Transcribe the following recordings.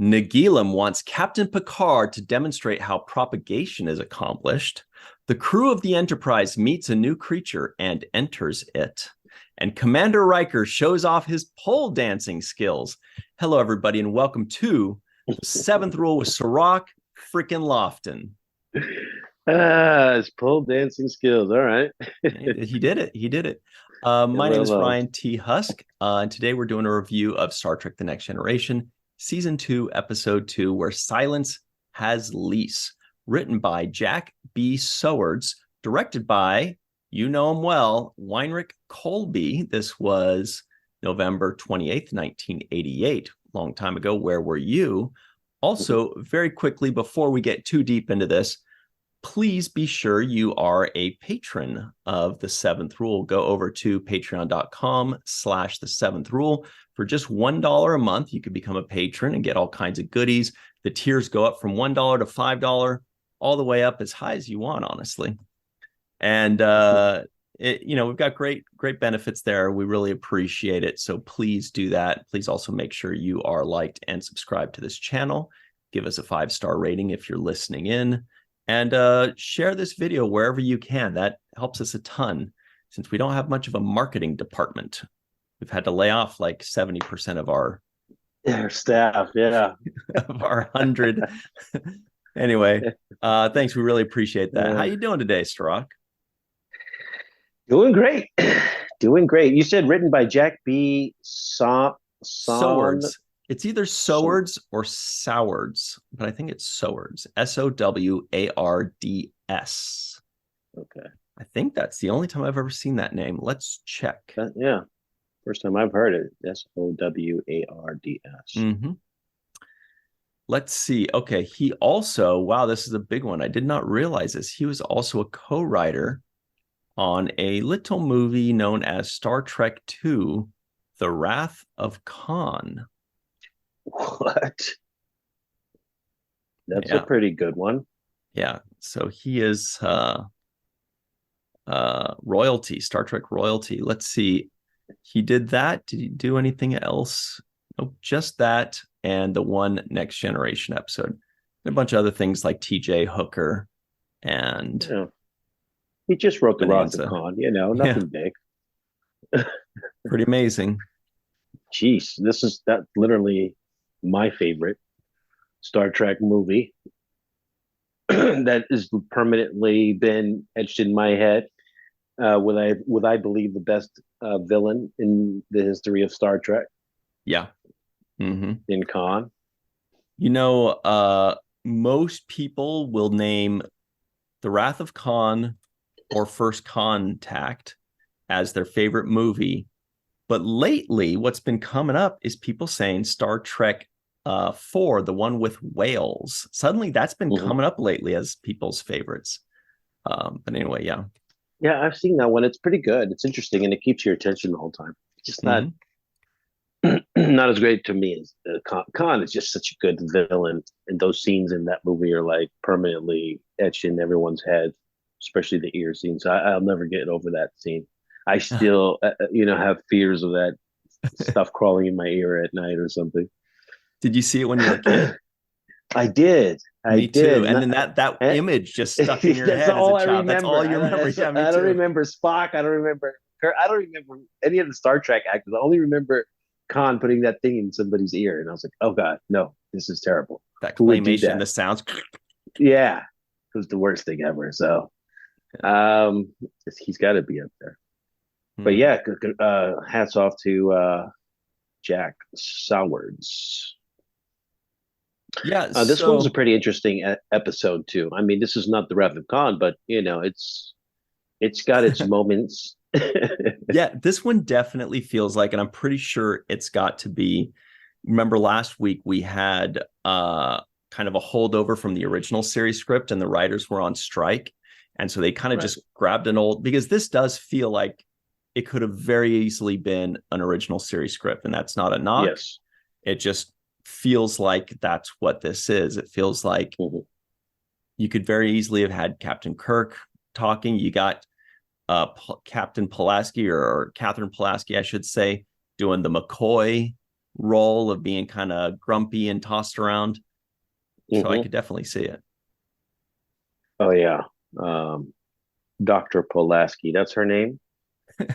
Nagilum wants Captain Picard to demonstrate how propagation is accomplished. The crew of the Enterprise meets a new creature and enters it. And Commander Riker shows off his pole dancing skills. Hello, everybody, and welcome to the Seventh Rule with Cirroc freaking Lofton. His pole dancing skills. All right. He did it. He did it. My name is Ryan T. Husk, and today we're doing a review of Star Trek The Next Generation, Season 2, Episode 2, where Silence Has Lease, written by Jack B. Sowards, directed by, you know him well, Weinrich Colby. This was November 28th, 1988, long time ago. Where were you? Also, very quickly, before we get too deep into this, please be sure you are a patron of The Seventh Rule. Go over to patreon.com/The Seventh Rule. For just $1 a month, you can become a patron and get all kinds of goodies. The tiers go up from $1 to $5, all the way up as high as you want, honestly. And, we've got great benefits there. We really appreciate it. So please do that. Please also make sure you are liked and subscribed to this channel. Give us a 5-star rating if you're listening in. And share this video wherever you can. That helps us a ton since we don't have much of a marketing department. We've had to lay off like 70% of our staff, of our 100. Anyway, thanks. We really appreciate that. How you doing today, Cirroc? Doing great. Doing great. You said written by Jack B. Sowards. It's either Sowards or Sowards, but I think it's Sowards. Sowards. Okay. I think that's the only time I've ever seen that name. Let's check. Yeah. First time I've heard it. Sowards. Mm-hmm. Let's see. Okay. He also, wow, this is a big one. I did not realize this. He was also a co-writer on a little movie known as Star Trek II, The Wrath of Khan. What? That's a pretty good one. Yeah. So he is royalty, Star Trek royalty. Let's see. He did that. Did he do anything else? Nope, just that and the one Next Generation episode. A bunch of other things like TJ Hooker and he just wrote The Wrath of Khan, nothing big. Pretty amazing. Jeez, that's literally my favorite Star Trek movie that has permanently been etched in my head. Would I believe the best villain in the history of Star Trek? Yeah. Mm-hmm. In Khan. Most people will name The Wrath of Khan or First Contact as their favorite movie. But lately, what's been coming up is people saying Star Trek 4, the one with whales. Suddenly, that's been coming up lately as people's favorites. But anyway, yeah. Yeah, I've seen that one. It's pretty good. It's interesting, and it keeps your attention the whole time. It's just not not as great to me as Khan is just such a good villain, and those scenes in that movie are like permanently etched in everyone's head, especially the ear scenes. I'll never get over that scene. I still, have fears of that stuff crawling in my ear at night or something. Did you see it when you were a kid? I did. Me too. And then that image just stuck in your head as a child. That's all you remember. I don't remember Spock. I don't remember Kirk. I don't remember any of the Star Trek actors. I only remember Khan putting that thing in somebody's ear, and I was like, "Oh God, no, this is terrible." That claymation, the sounds. Yeah, it was the worst thing ever. So, he's got to be up there. But yeah, hats off to Jack Sowards. Yeah, this one's a pretty interesting episode too. I mean, this is not the Wrath of Khan, but it's got its moments. Yeah, this one definitely feels like, and I'm pretty sure it's got to be. Remember last week we had kind of a holdover from the original series script, and the writers were on strike, and so they kind of just grabbed an old, because this does feel like it could have very easily been an original series script, and that's not a knock. Yes. It just feels like that's what this is. It feels like you could very easily have had Captain Kirk talking. You got Captain Pulaski or Catherine Pulaski, I should say, doing the McCoy role of being kind of grumpy and tossed around. So I could definitely see it. Oh yeah. Dr. Pulaski, that's her name. I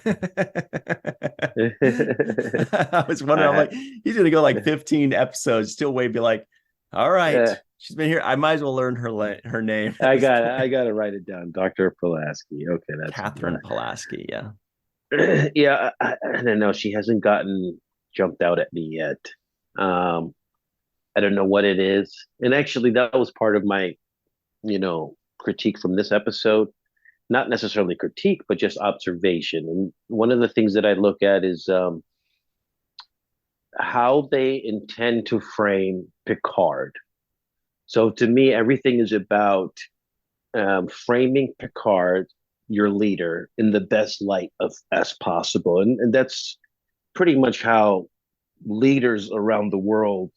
was wondering, I'm like, he's gonna go like 15 episodes, still wait, be like, all right, she's been here. I might as well learn her name. I gotta write it down. Dr. Pulaski. Okay, that's Catherine Pulaski, yeah. Yeah, I don't know. She hasn't gotten jumped out at me yet. I don't know what it is. And actually that was part of my, critique from this episode. Not necessarily critique, but just observation. And one of the things that I look at is how they intend to frame Picard. So to me, everything is about framing Picard, your leader, in the best light as possible. And that's pretty much how leaders around the world,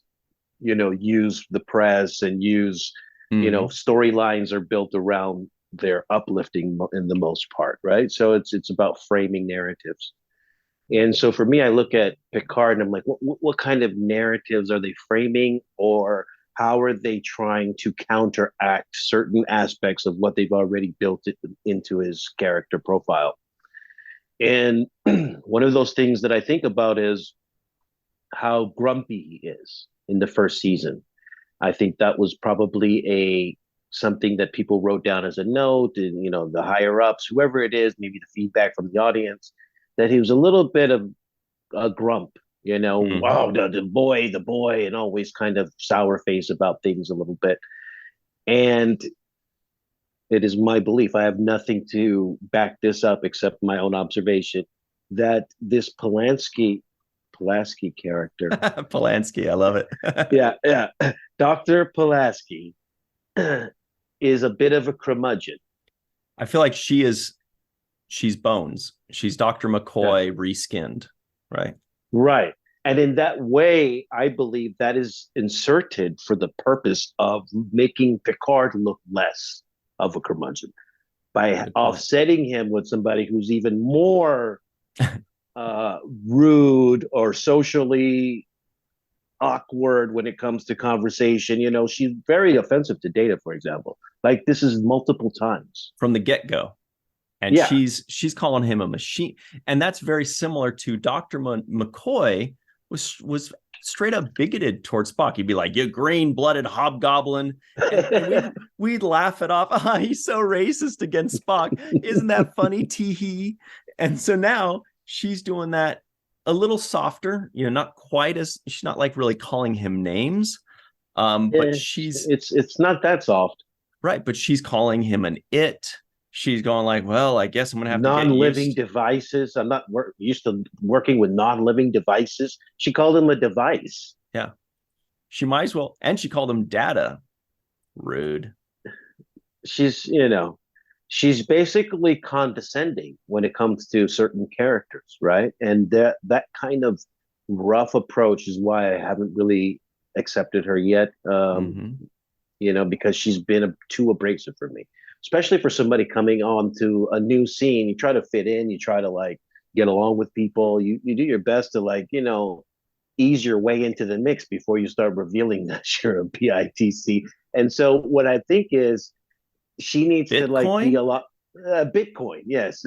use the press and use, storylines are built around their uplifting in the most part, right? So it's about framing narratives. And so for me, I look at Picard and I'm like, what kind of narratives are they framing, or how are they trying to counteract certain aspects of what they've already built into his character profile? And one of those things that I think about is how grumpy he is in the first season. I think that was probably something that people wrote down as a note, and the higher ups, whoever it is, maybe the feedback from the audience, that he was a little bit of a grump, wow, the boy, and always kind of sour face about things a little bit. And it is my belief, I have nothing to back this up except my own observation, that this Pulaski character, Polanski, I love it. yeah, Dr. Pulaski is a bit of a curmudgeon. I feel like she's Bones. She's Dr. McCoy reskinned, right? Right. And in that way, I believe that is inserted for the purpose of making Picard look less of a curmudgeon by offsetting him with somebody who's even more rude or socially awkward when it comes to conversation. She's very offensive to Data, for example. Like, this is multiple times from the get-go. And she's calling him a machine. And that's very similar to Dr. McCoy was straight up bigoted towards Spock. He'd be like, you green-blooded hobgoblin. And we'd laugh it off. He's so racist against Spock. Isn't that funny, tee-hee? And so now she's doing that a little softer, not quite as, she's not like really calling him names. But it's not that soft. Right, but she's calling him an it. She's going like, well, I guess I'm going to have non-living devices. I'm not used to working with non-living devices. She called him a device. Yeah. She might as well. And she called him data. Rude. She's basically condescending when it comes to certain characters, right? And that kind of rough approach is why I haven't really accepted her yet. Because she's been too abrasive for me. Especially for somebody coming on to a new scene. You try to fit in, you try to like get along with people. You do your best to like, ease your way into the mix before you start revealing that you're a PITC. And so what I think is she needs Bitcoin? To like be a lot Bitcoin, yes.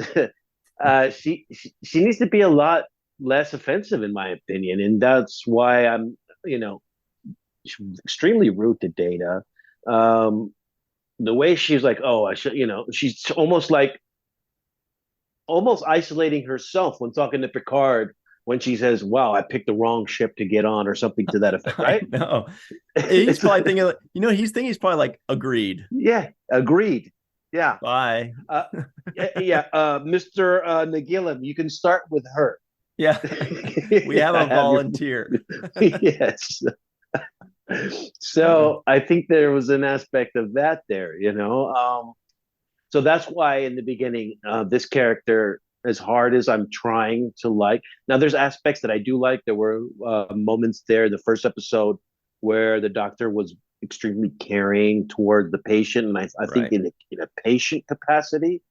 She needs to be a lot less offensive in my opinion. And that's why I'm, extremely rude to Data. The way she's like, oh, I should, she's almost isolating herself when talking to Picard when she says, wow, I picked the wrong ship to get on or something to that effect, right? No, he's probably thinking, he's probably like, agreed. Yeah, agreed. Yeah. Bye. Mr. Nagila, you can start with her. Yeah. We have a volunteer. Yes. So I think there was an aspect of that there, so that's why in the beginning, this character, as hard as I'm trying to like, now there's aspects that I do like. There were moments there, the first episode, where the doctor was extremely caring toward the patient. And I think in a patient capacity,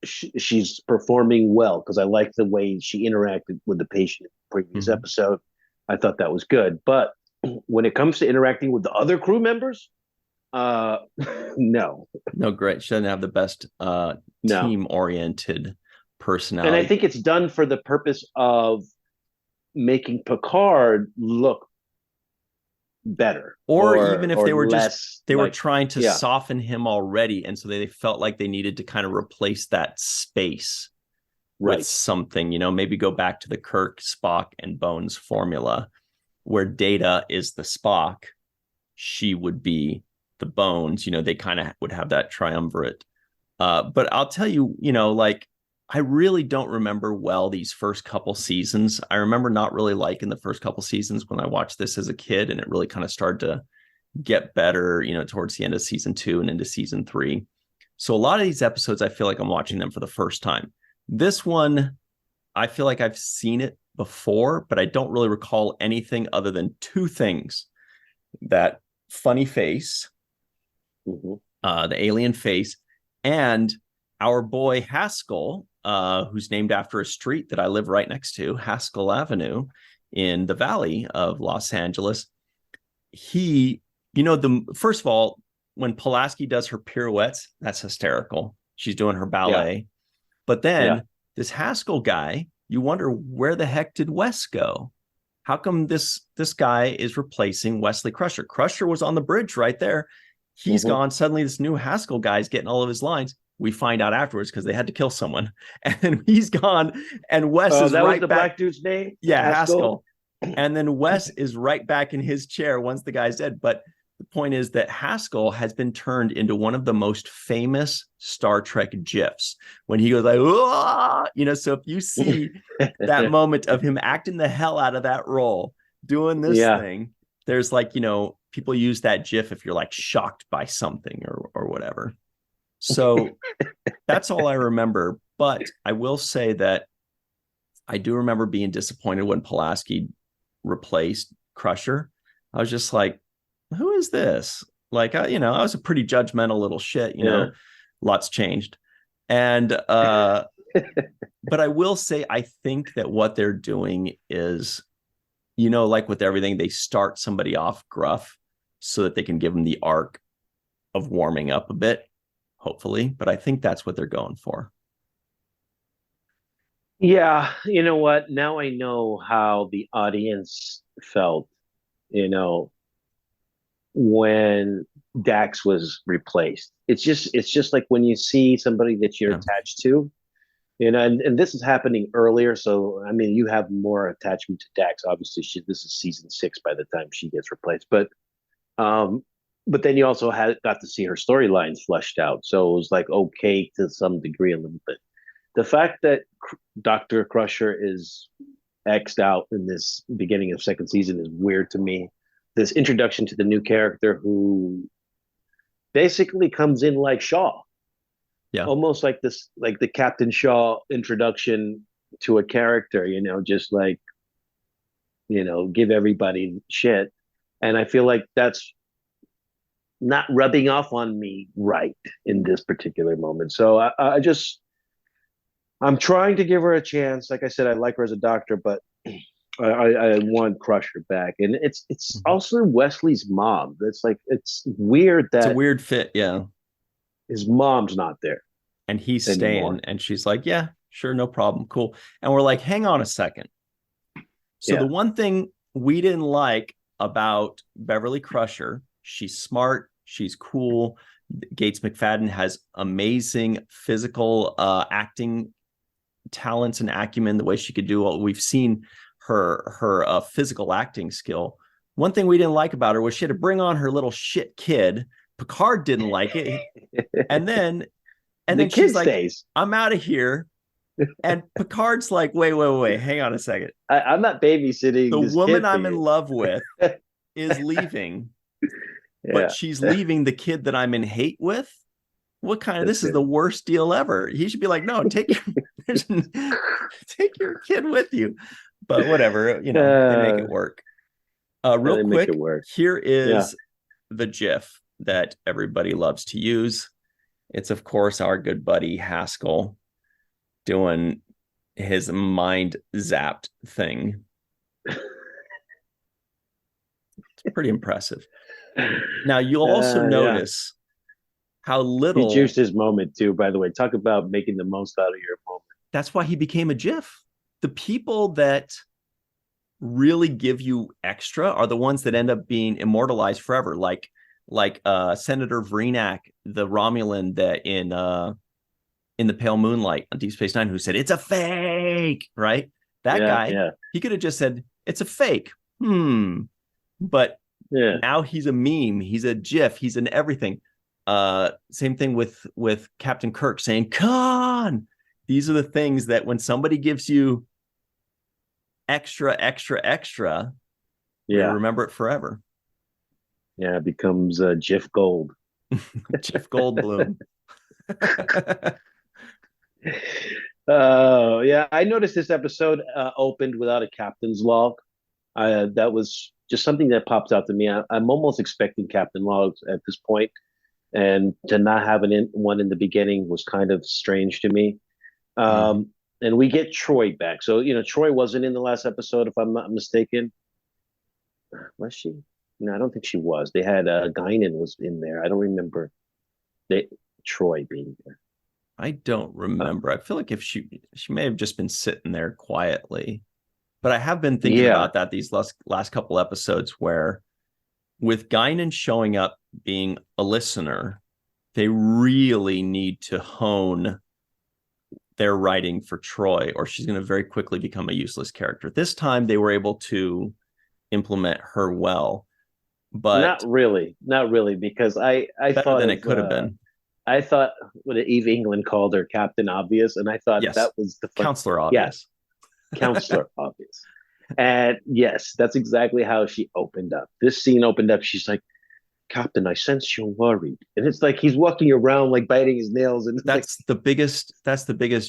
she's performing well because I like the way she interacted with the patient in the previous episode. I thought that was good. But when it comes to interacting with the other crew members, no. Great. She doesn't have the best team-oriented personality. And I think it's done for the purpose of making Picard look better. Or even if they were were trying to soften him already, and so they felt like they needed to kind of replace that space with something, maybe go back to the Kirk, Spock, and Bones formula, where Data is the Spock, she would be the Bones. They kind of would have that triumvirate. But I'll tell you, I really don't remember well these first couple seasons. I remember not really liking the first couple seasons when I watched this as a kid, and it really kind of started to get better, towards the end of season 2 and into season 3. So a lot of these episodes, I feel like I'm watching them for the first time. This one, I feel like I've seen it before, but I don't really recall anything other than 2 things: that funny face, the alien face, and our boy Haskell, who's named after a street that I live right next to, Haskell Avenue, in the Valley of Los Angeles. He, first of all, when Pulaski does her pirouettes, that's hysterical. She's doing her ballet. Yeah. But then this Haskell guy, you wonder, where the heck did Wes go? How come this guy is replacing Wesley Crusher? Crusher was on the bridge right there. He's gone. Suddenly this new Haskell guy is getting all of his lines. We find out afterwards because they had to kill someone, and he's gone. And Wes is that right was the back. Black dude's name? Yeah, Haskell. And then Wes is right back in his chair once the guy's dead. But the point is that Haskell has been turned into one of the most famous Star Trek GIFs when he goes like, "Whoa!" So if you see that moment of him acting the hell out of that role, doing this thing, there's people use that GIF if you're shocked by something or whatever. So that's all I remember. But I will say that I do remember being disappointed when Pulaski replaced Crusher. I was just like, who is this? I was a pretty judgmental little shit, lots changed. And, but I will say, I think that what they're doing is, with everything, they start somebody off gruff so that they can give them the arc of warming up a bit, hopefully. But I think that's what they're going for. Yeah. You know what? Now I know how the audience felt, when Dax was replaced. It's just like when you see somebody that you're attached to, and this is happening earlier. So, I mean, you have more attachment to Dax. Obviously, this is season 6 by the time she gets replaced. But then you also got to see her storylines fleshed out. So it was okay to some degree a little bit. The fact that Dr. Crusher is X'd out in this beginning of 2nd season is weird to me. This introduction to the new character who basically comes in like Shaw. Yeah. Almost like this, like the Captain Shaw introduction to a character, just give everybody shit. And I feel like that's not rubbing off on me right in this particular moment. So I'm trying to give her a chance. Like I said, I like her as a doctor, but I want Crusher back. And it's also Wesley's mom. It's weird that it's a weird fit. Yeah. His mom's not there. And he's staying. And she's like, yeah, sure. No problem. Cool. And we're like, hang on a second. So the one thing we didn't like about Beverly Crusher, she's smart. She's cool. Gates McFadden has amazing physical acting talents and acumen, the way she could do what we've seen her physical acting skill. One thing we didn't like about her was she had to bring on her little shit kid. Picard didn't like it. And then she's like, stays. I'm out of here. And Picard's like, wait, hang on a second. I'm not babysitting. The woman I'm in love with is leaving. But she's leaving the kid that I'm in hate with. What kind of, this is the worst deal ever. He should be like, no, take your kid with you. But whatever, they make it work. Real quick, here is the GIF that everybody loves to use. It's, of course, our good buddy Haskell doing his mind zapped thing. It's pretty impressive. Now, you'll also notice how little... He juiced his moment, too, by the way. Talk about making the most out of your moment. That's why he became a GIF. The people that really give you extra are the ones that end up being immortalized forever, like Senator Vreenak, the Romulan that in the Pale Moonlight on Deep Space Nine, who said it's a fake, right? That guy, he could have just said it's a fake. But now he's a meme, he's a GIF, he's an everything. Same thing with Captain Kirk saying Khan. These are the things that when somebody gives you extra, you remember it forever. Yeah, it becomes GIF Gold. GIF Goldblum. I noticed this episode opened without a captain's log. That was just something that popped out to me. I'm almost expecting captain logs at this point, and to not have one in the beginning was kind of strange to me. And we get Troy back. So, Troy wasn't in the last episode, if I'm not mistaken. Was she? No, I don't think she was. They had Guinan was in there. I don't remember Troy being there. I don't remember. I feel like if she may have just been sitting there quietly. But I have been thinking about that these last couple episodes, where with Guinan showing up being a listener, they really need to hone their writing for Troy, or she's going to very quickly become a useless character. This time they were able to implement her well, but not really, because I thought than it could have been. I thought what Eve England called her Captain Obvious, and I thought that was the Counselor Obvious. Yes, Counselor Obvious. And yes, that's exactly how she opened up. This scene opened up. She's like, Captain, I sense you're worried. And it's like he's walking around like biting his nails. And that's the biggest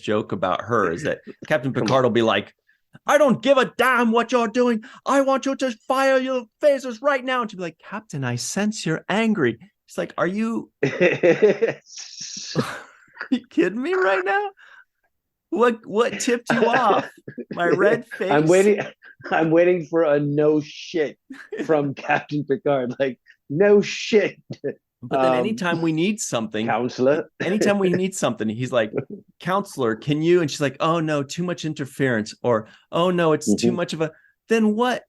joke about her, is that Captain Picard will be like, I don't give a damn what you're doing. I want you to fire your phasers right now. And she'll be like, Captain, I sense you're angry. It's like, are you kidding me right now? What tipped you off? My red face. I'm waiting for a no shit from Captain Picard. Like, no shit. But then anytime we need something, Counselor, anytime we need something, he's like, Counselor, can you? And she's like, oh no, too much interference, or oh no, it's too much of a. Then what?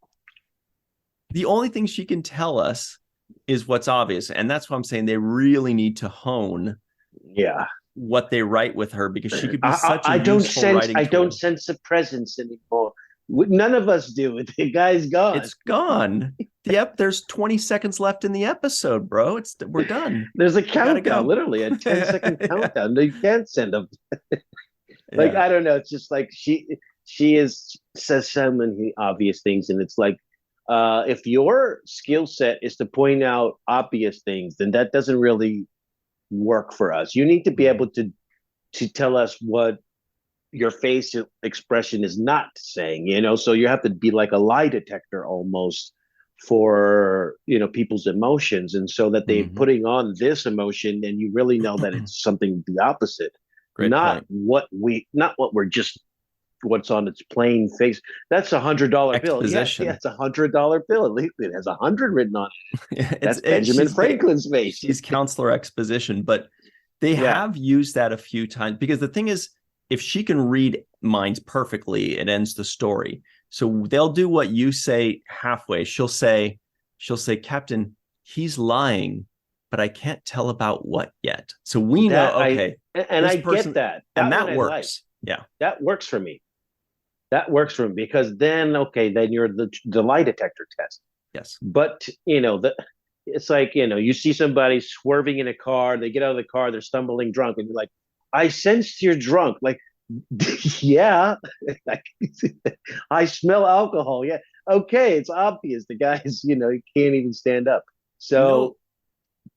The only thing she can tell us is what's obvious, and that's why I'm saying they really need to hone. What they write with her, because she could be such a useful writing tool. I don't sense a presence anymore. None of us do. The guy's gone. It's gone. Yep, there's 20 seconds left in the episode, bro. We're done. There's a countdown, literally a 10-second countdown. You can't send them. I don't know. It's just like she says so many obvious things, and it's like, if your skill set is to point out obvious things, then that doesn't really work for us. You need to be able to tell us what your face expression is not saying, so you have to be like a lie detector almost for people's emotions, and so that they're putting on this emotion and you really know that it's something the opposite. Not what what's on its plain face. That's $100 bill. Yes, it's $100 bill. At least it has 100 written on it. That's Benjamin Franklin's face. She's Counselor Exposition, but they have used that a few times, because the thing is, if she can read minds perfectly, it ends the story. So they'll do what you say halfway. She'll say, Captain, he's lying, but I can't tell about what yet. So we know, okay. I get that. And that works. Yeah. That works for me. Because then you're the lie detector test. Yes. But, it's like, you see somebody swerving in a car, they get out of the car, they're stumbling drunk, and you're like, I sensed you're drunk. Like, yeah, I smell alcohol. Yeah. Okay. It's obvious. The guy's, he can't even stand up. So,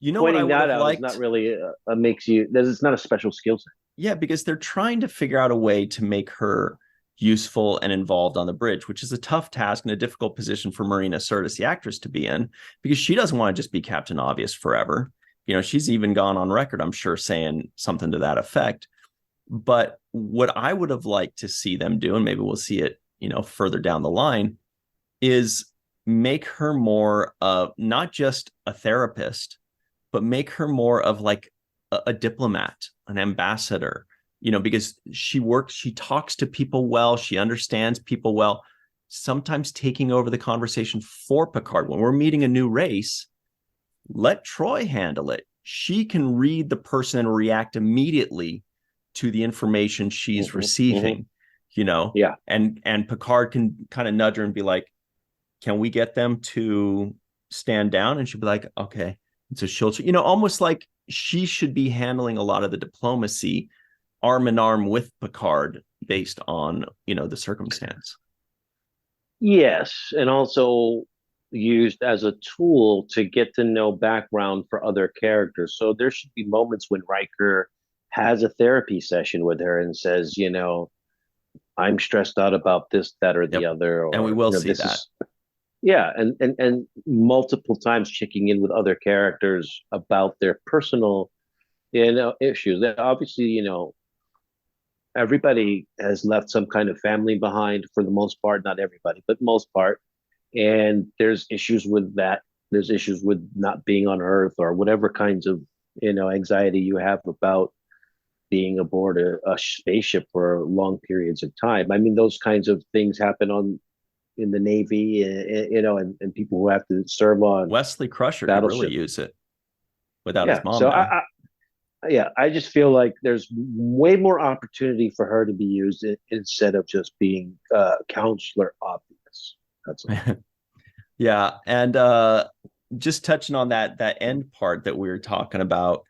pointing that out is not really makes you, it's not a special skill set. Yeah. Because they're trying to figure out a way to make her useful and involved on the bridge, which is a tough task and a difficult position for Marina Sirtis, the actress, to be in, because she doesn't want to just be Captain Obvious forever. She's even gone on record, I'm sure, saying something to that effect. But what I would have liked to see them do, and maybe we'll see it, further down the line, is make her more of not just a therapist, but make her more of like a diplomat, an ambassador, because she talks to people well, she understands people well, sometimes taking over the conversation for Picard. When we're meeting a new race, let Troy handle it. She can read the person and react immediately to the information she's receiving, Yeah. And Picard can kind of nudge her and be like, can we get them to stand down? And she'll be like, okay. And so she'll, almost like she should be handling a lot of the diplomacy arm in arm with Picard based on, the circumstance. Yes. And also used as a tool to get to know background for other characters. So there should be moments when Riker has a therapy session with her and says, I'm stressed out about this, that, or the other. Or, and we will see that. And multiple times checking in with other characters about their personal, issues. Obviously, everybody has left some kind of family behind for the most part, not everybody, but most part. And there's issues with that. There's issues with not being on Earth or whatever kinds of, anxiety you have about being aboard a spaceship for long periods of time. I mean, those kinds of things happen in the Navy, and people who have to serve on Wesley Crusher could really use it without his mom. So I just feel like there's way more opportunity for her to be used instead of just being counselor obvious. That's all. Yeah, and just touching on that end part that we were talking about,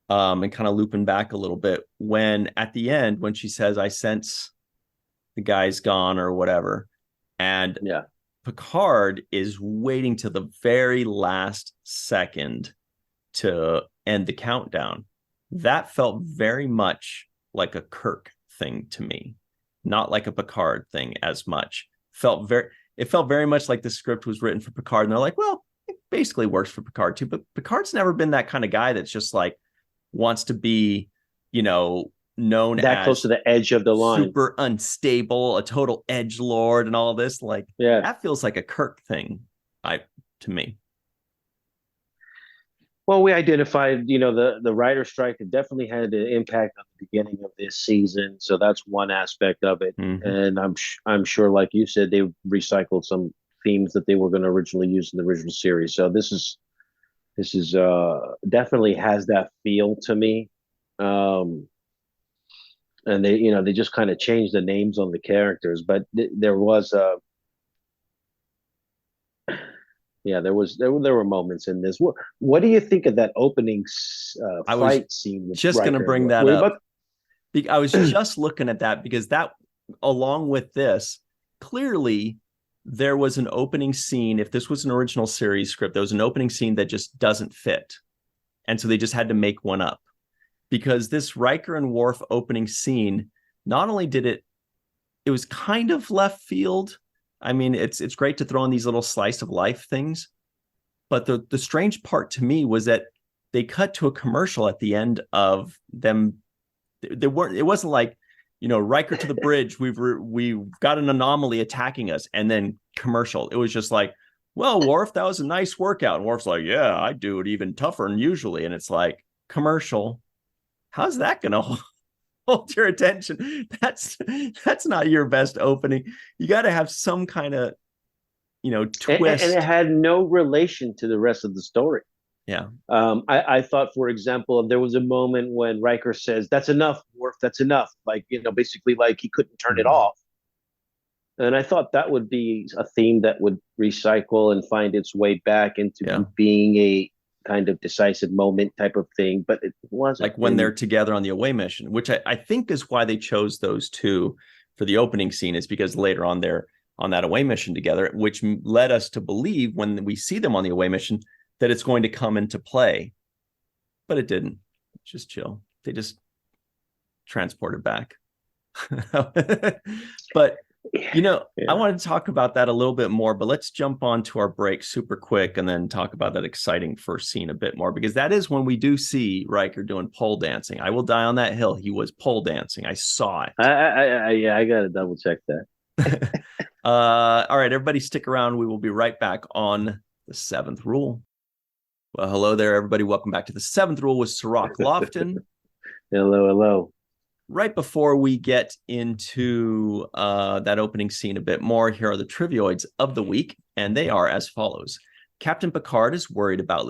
and kind of looping back a little bit, when at the end when she says, "I sense the guy's gone" or whatever, and Picard is waiting till the very last second to end the countdown. That felt very much like a Kirk thing to me, not like a Picard thing as much. It felt very much like the script was written for Picard, and they're like, well, it basically works for Picard too. But Picard's never been that kind of guy that's just like wants to be, known that as close to the edge of the line, super unstable, a total edgelord, and all this. Like, that feels like a Kirk thing, to me. Well, we identified, the writer strike definitely had an impact on the beginning of this season, so that's one aspect of it. Mm-hmm. And I'm sure, like you said, they recycled some themes that they were going to originally use in the original series. So this is definitely has that feel to me. And they just kind of changed the names on the characters, but there was there were moments in this. What do you think of that opening fight scene? Just going to bring that up. I was just looking at that because that, along with this, clearly there was an opening scene. If this was an original series script, there was an opening scene that just doesn't fit, and so they just had to make one up. Because this Riker and Worf opening scene, not only did it was kind of left field. I mean, it's great to throw in these little slice of life things, but the strange part to me was that they cut to a commercial at the end of them. It wasn't like, Riker to the bridge, we've got an anomaly attacking us, and then commercial. It was just like, well, Worf, that was a nice workout. And Worf's like, yeah, I do it even tougher than usually. And it's like, commercial. How's that going to hold your attention? That's not your best opening. You got to have some kind of, twist. And it had no relation to the rest of the story. Yeah. I thought, for example, there was a moment when Riker says, "That's enough, Worf, that's enough." Like, basically like he couldn't turn it off. And I thought that would be a theme that would recycle and find its way back into being a kind of decisive moment type of thing, but it wasn't. Like when they're together on the away mission, which I think is why they chose those two for the opening scene, is because later on they're on that away mission together, which led us to believe when we see them on the away mission that it's going to come into play. But it didn't. Just chill. They just transported back. But I wanted to talk about that a little bit more, but let's jump on to our break super quick and then talk about that exciting first scene a bit more, because that is when we do see Riker doing pole dancing. I will die on that hill. He was pole dancing. I saw it. I got to double check that. All right, everybody stick around. We will be right back on the seventh rule. Well, hello there, everybody. Welcome back to the seventh rule with Cirroc Lofton. Hello. Right before we get into that opening scene a bit more, here are the trivioids of the week, and they are as follows. Captain Picard is worried about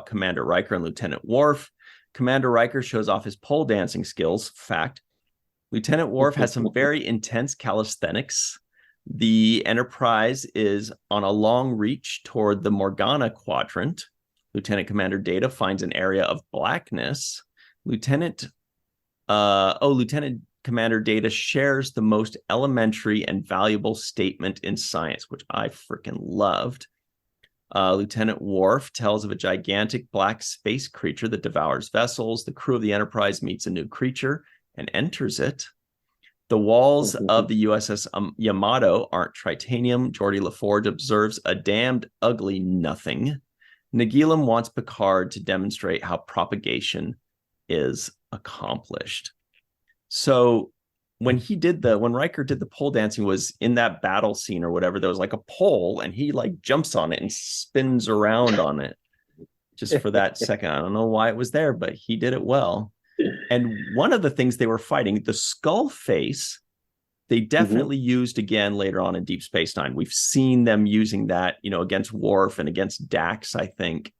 Commander Riker and Lieutenant Worf. Commander Riker shows off his pole dancing skills. Fact. Lieutenant Worf has some very intense calisthenics. The Enterprise is on a long reach toward the Morgana quadrant. Lieutenant Commander Data finds an area of blackness. Lieutenant Commander Data shares the most elementary and valuable statement in science, which I freaking loved. Lieutenant Worf tells of a gigantic black space creature that devours vessels. The crew of the Enterprise meets a new creature and enters it. The walls of the USS Yamato aren't tritanium. Geordi LaForge observes a damned ugly nothing. Nagilum wants Picard to demonstrate how propagation is accomplished. So when Riker did the pole dancing, was in that battle scene or whatever, there was like a pole and he like jumps on it and spins around on it just for that second. I don't know why it was there, but he did it well. And one of the things they were fighting, the skull face, they definitely used again later on in Deep Space Nine. We've seen them using that, against Worf and against Dax, I think,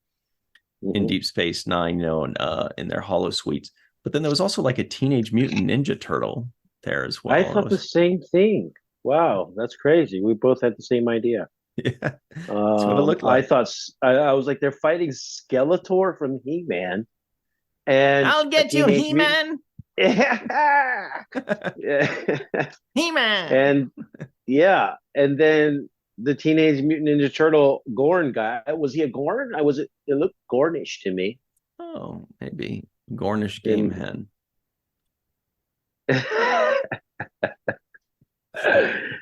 in Deep Space Nine, in their holosuites. But then there was also like a Teenage Mutant Ninja Turtle there as well. I thought the same thing. Wow, that's crazy. We both had the same idea. Yeah, that's what it looked like. I was like, they're fighting Skeletor from He-Man. And I'll get you, He-Man. Yeah. He-Man. And then the Teenage Mutant Ninja Turtle Gorn guy, was he a Gorn? It looked Gornish to me. Oh, maybe Gornish game hen.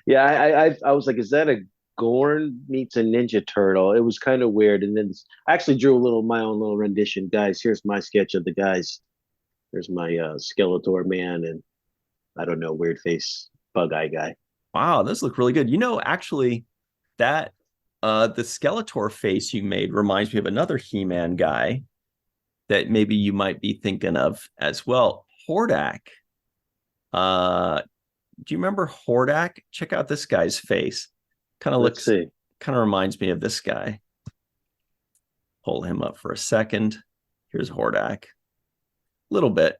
Yeah, I was like, is that a Gorn meets a Ninja Turtle? It was kind of weird. And then I actually drew my own little rendition. Guys, here's my sketch of the guys. There's my Skeletor man and I don't know, weird face bug eye guy. Wow, those look really good. Actually, that the Skeletor face you made reminds me of another He-Man guy that maybe you might be thinking of as well. Hordak. Do you remember Hordak? Check out this guy's face. Kind of reminds me of this guy. Pull him up for a second. Here's Hordak. A little bit.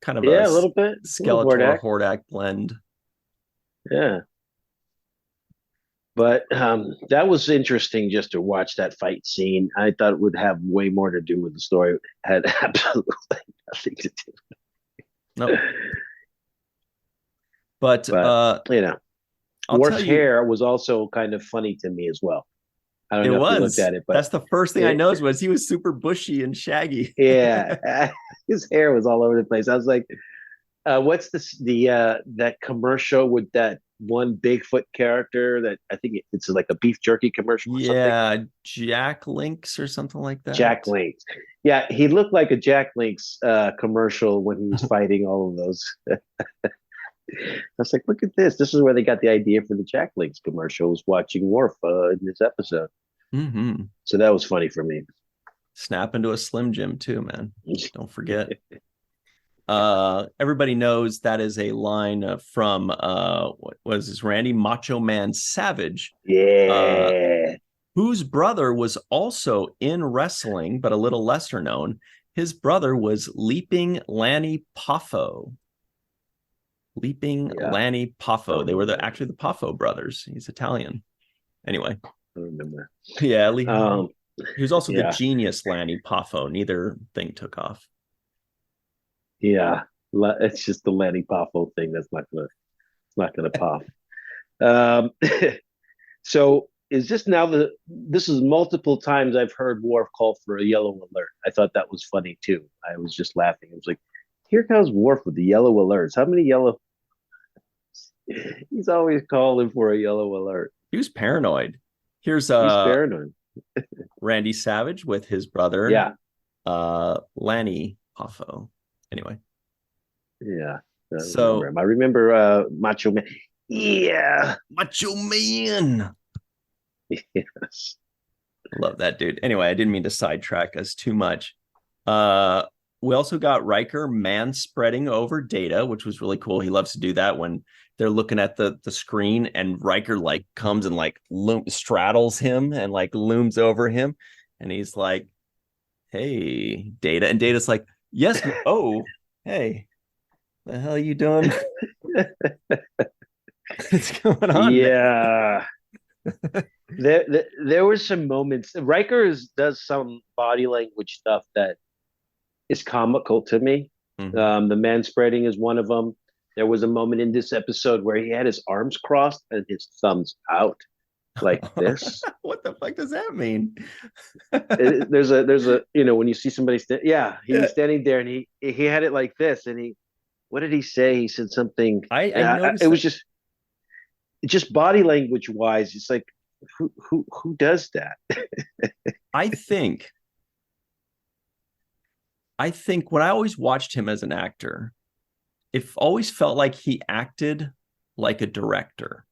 Kind of a little bit. Skeletor Hordak blend. Yeah. But that was interesting just to watch that fight scene. I thought it would have way more to do with the story. It had absolutely nothing to do with it. No. But Worf's hair was also kind of funny to me as well. I don't know if you looked at it, but that's the first thing I noticed was he was super bushy and shaggy. Yeah, his hair was all over the place. I was like, "What's that commercial with that one Bigfoot character that I think it's like a beef jerky commercial?" Or something? Jack Links or something like that. Jack Links. Yeah, he looked like a Jack Links commercial when he was fighting all of those. I was like, look at this. This is where they got the idea for the Jack Links commercials, watching Worf in this episode. So that was funny for me. Snap into a Slim Jim too, man. Don't forget. Everybody knows that is a line from what was this, Randy Macho Man Savage. Yeah. Whose brother was also in wrestling, but a little lesser known. His brother was Leaping Lanny Poffo. Lanny Poffo. They were actually the Poffo brothers. He's Italian. Anyway. I remember. Yeah. He was also the genius Lanny Poffo. Neither thing took off. Yeah. It's just the Lanny Poffo thing that's not gonna pop. So is this this is multiple times I've heard Worf call for a yellow alert. I thought that was funny too. I was just laughing. It was like, here comes Worf with the yellow alerts. How many yellow? He's always calling for a yellow alert. He was paranoid. Here's He's paranoid. Randy Savage with his brother, Yeah. Lanny Poffo. Anyway. Yeah. I remember Macho Man. Yeah. Macho Man. Yes. Love that dude. Anyway, I didn't mean to sidetrack us too much. We also got Riker man spreading over Data, which was really cool. He loves to do that when they're looking at the screen, and Riker like comes and like straddles him and like looms over him, and he's like, "Hey, Data," and Data's like, "Yes, oh, hey, the hell are you doing? What's going on?" Yeah. There were some moments. Riker does some body language stuff that is comical to me. Mm-hmm. The man spreading is one of them. There was a moment in this episode where he had his arms crossed and his thumbs out like this. What the fuck does that mean? There's a when you see somebody he was standing there and he had it like this, and what did he say? He said something. I noticed it was just body language wise. It's like who does that? I think when I always watched him as an actor, it always felt like he acted like a director,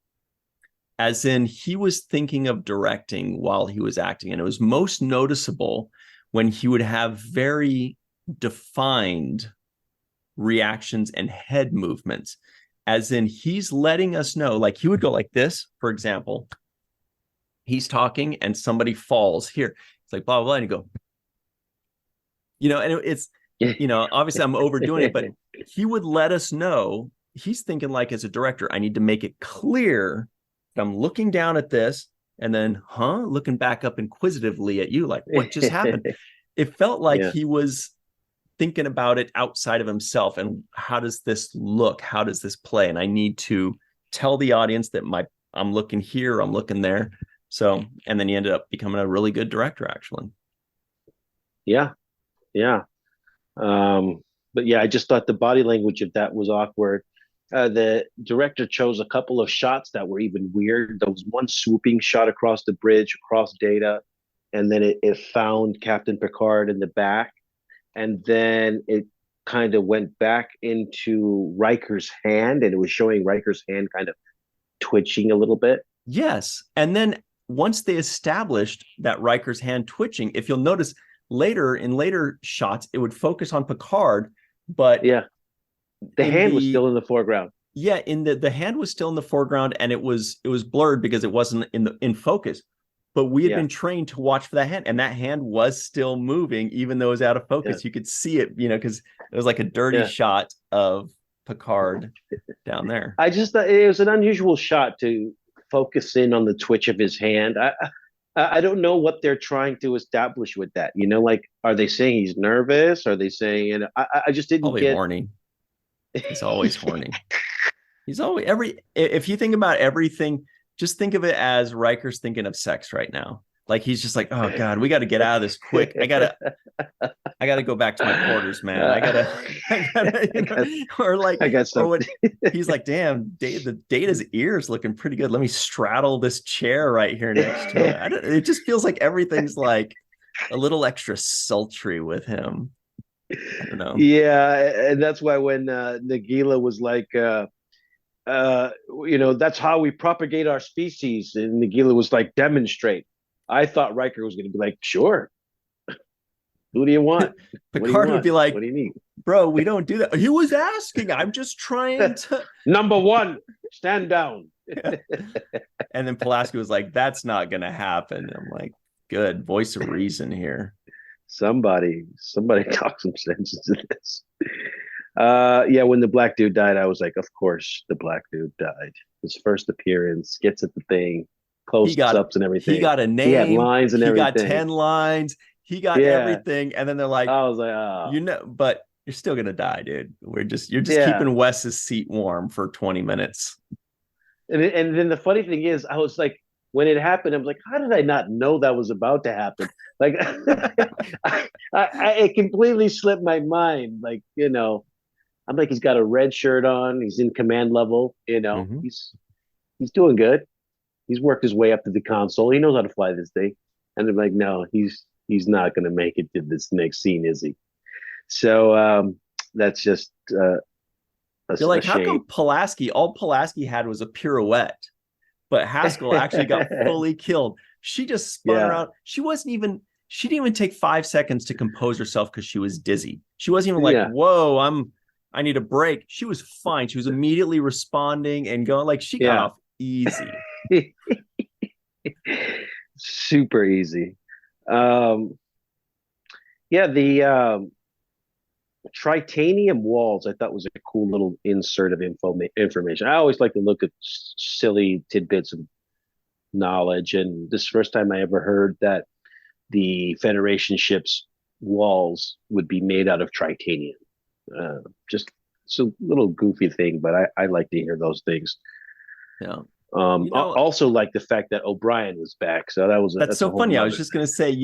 as in he was thinking of directing while he was acting. And it was most noticeable when he would have very defined reactions and head movements, as in he's letting us know, like he would go like this, for example. He's talking and somebody falls here. It's like blah, blah, blah. And you go, and it's, obviously I'm overdoing it, but he would let us know he's thinking like as a director, I need to make it clear that I'm looking down at this and then, looking back up inquisitively at you, like what just happened? It felt like he was thinking about it outside of himself. And how does this look? How does this play? And I need to tell the audience that I'm looking here, I'm looking there. So, and then he ended up becoming a really good director, actually. Yeah. But yeah, I just thought the body language of that was awkward. The director chose a couple of shots that were even weird. There was one swooping shot across the bridge, across Data, and then it found Captain Picard in the back, and then it kind of went back into Riker's hand, and it was showing Riker's hand kind of twitching a little bit. Yes, and then once they established that Riker's hand twitching, if you'll notice in later shots, it would focus on Picard, but the hand was still in the foreground. Yeah, the hand was still in the foreground, and it was blurred because it wasn't in focus. But we had been trained to watch for that hand, and that hand was still moving, even though it was out of focus. You could see it, because it was like a dirty shot of Picard down there. I just thought it was an unusual shot to focus in on the twitch of his hand. I don't know what they're trying to establish with that. Like, are they saying he's nervous? Are they saying? I just didn't get horny. He's always horny. He's always if you think about everything, just think of it as Riker's thinking of sex right now. Like he's just like, oh God, we got to get out of this quick. I gotta go back to my quarters, man. I gotta or like, I got or what, he's like, damn, the Data's ears looking pretty good. Let me straddle this chair right here next to it. It just feels like everything's like a little extra sultry with him. I don't know. Yeah, and that's why when Nagila was like, that's how we propagate our species, and Nagila was like, demonstrate. I thought Riker was going to be like, sure. Who do you want? Picard would be like, what do you need? Bro, we don't do that. He was asking. I'm just trying to. Number one, stand down. And then Pulaski was like, that's not going to happen. I'm like, good. Voice of reason here. Somebody talk some sense into this. When the black dude died, I was like, of course the black dude died. His first appearance, gets at the thing, close-ups and everything. He got a name. He had lines and everything. He got 10 lines. He got everything. And then they're like, I was like, but you're still gonna die, dude. You're just keeping Wes's seat warm for 20 minutes. And then the funny thing is, I was like, when it happened, I was like, how did I not know that was about to happen? Like, it completely slipped my mind. Like, I'm like, he's got a red shirt on. He's in command level. Mm-hmm. He's doing good. He's worked his way up to the console. He knows how to fly this thing. And they're like, no, he's not going to make it to this next scene, is he? So that's just You're like, how shame. come all Pulaski had was a pirouette, but Haskell actually got fully killed? She just spun around. She didn't even take 5 seconds to compose herself because she was dizzy. She wasn't even like, whoa, I need a break. She was fine. She was immediately responding and going, like, she got off easy. Super easy. The tritanium walls I thought was a cool little insert of information. I always like to look at silly tidbits of knowledge, and this first time I ever heard that the Federation ship's walls would be made out of tritanium. Just it's a little goofy thing, but I like to hear those things. Yeah. Also like the fact that O'Brien was back. So that's so funny. I was just going to say,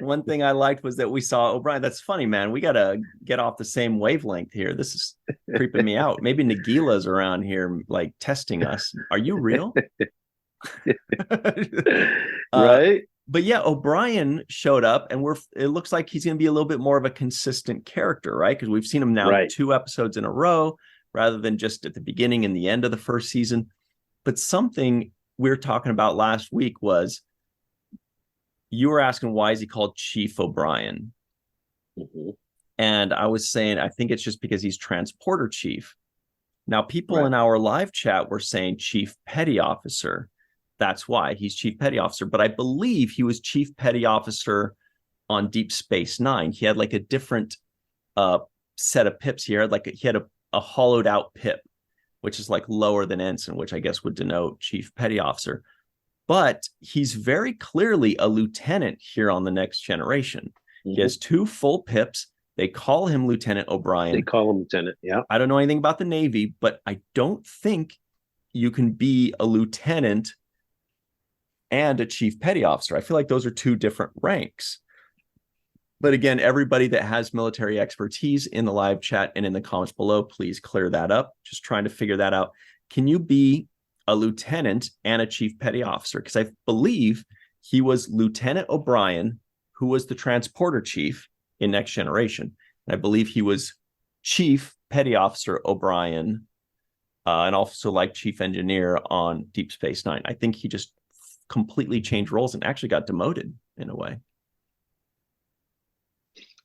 one thing I liked was that we saw O'Brien. That's funny, man. We got to get off the same wavelength here. This is creeping me out. Maybe Nagila's around here, like testing us. Are you real? Right. But yeah, O'Brien showed up, and it looks like he's going to be a little bit more of a consistent character, right? Because we've seen him now 2 episodes in a row, rather than just at the beginning and the end of the first season. But something we were talking about last week was, you were asking, why is he called Chief O'Brien? Mm-hmm. And I was saying, I think it's just because he's transporter chief. Now, people in our live chat were saying Chief Petty Officer. That's why he's Chief Petty Officer. But I believe he was Chief Petty Officer on Deep Space Nine. He had like a different set of pips here. He had a hollowed out pip, which is like lower than ensign, which I guess would denote Chief Petty Officer. But he's very clearly a lieutenant here on the Next Generation. Mm-hmm. He has 2 full pips. They call him Lieutenant O'Brien. They call him Lieutenant, yeah. I don't know anything about the Navy, but I don't think you can be a lieutenant and a Chief Petty Officer. I feel like those are 2 different ranks. But again, everybody that has military expertise in the live chat and in the comments below, please clear that up. Just trying to figure that out. Can you be a lieutenant and a Chief Petty Officer? Because I believe he was Lieutenant O'Brien, who was the transporter chief in Next Generation. And I believe he was Chief Petty Officer O'Brien, and also like Chief Engineer on Deep Space Nine. I think he just completely changed roles and actually got demoted in a way.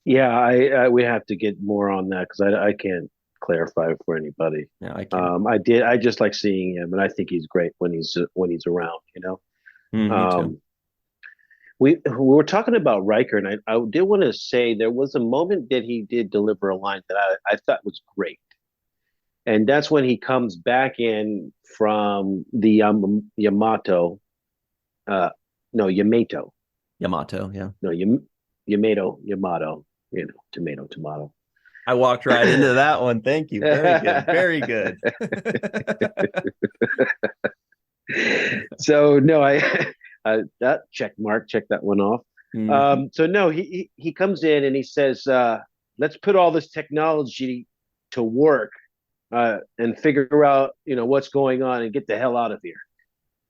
Yeah, I we have to get more on that because I can't clarify for anybody. Yeah, I can't. I just like seeing him, and I think he's great when he's around. Me too. We were talking about Riker, and I did want to say there was a moment that he did deliver a line that I thought was great, and that's when he comes back in from the Yamato. Yamato. Yamato, yeah. No, Yamato. Tomato. I walked right into that one. Thank you. Very good. Very good. So no, that check that one off. Mm-hmm. So no, he comes in and he says, let's put all this technology to work and figure out what's going on and get the hell out of here.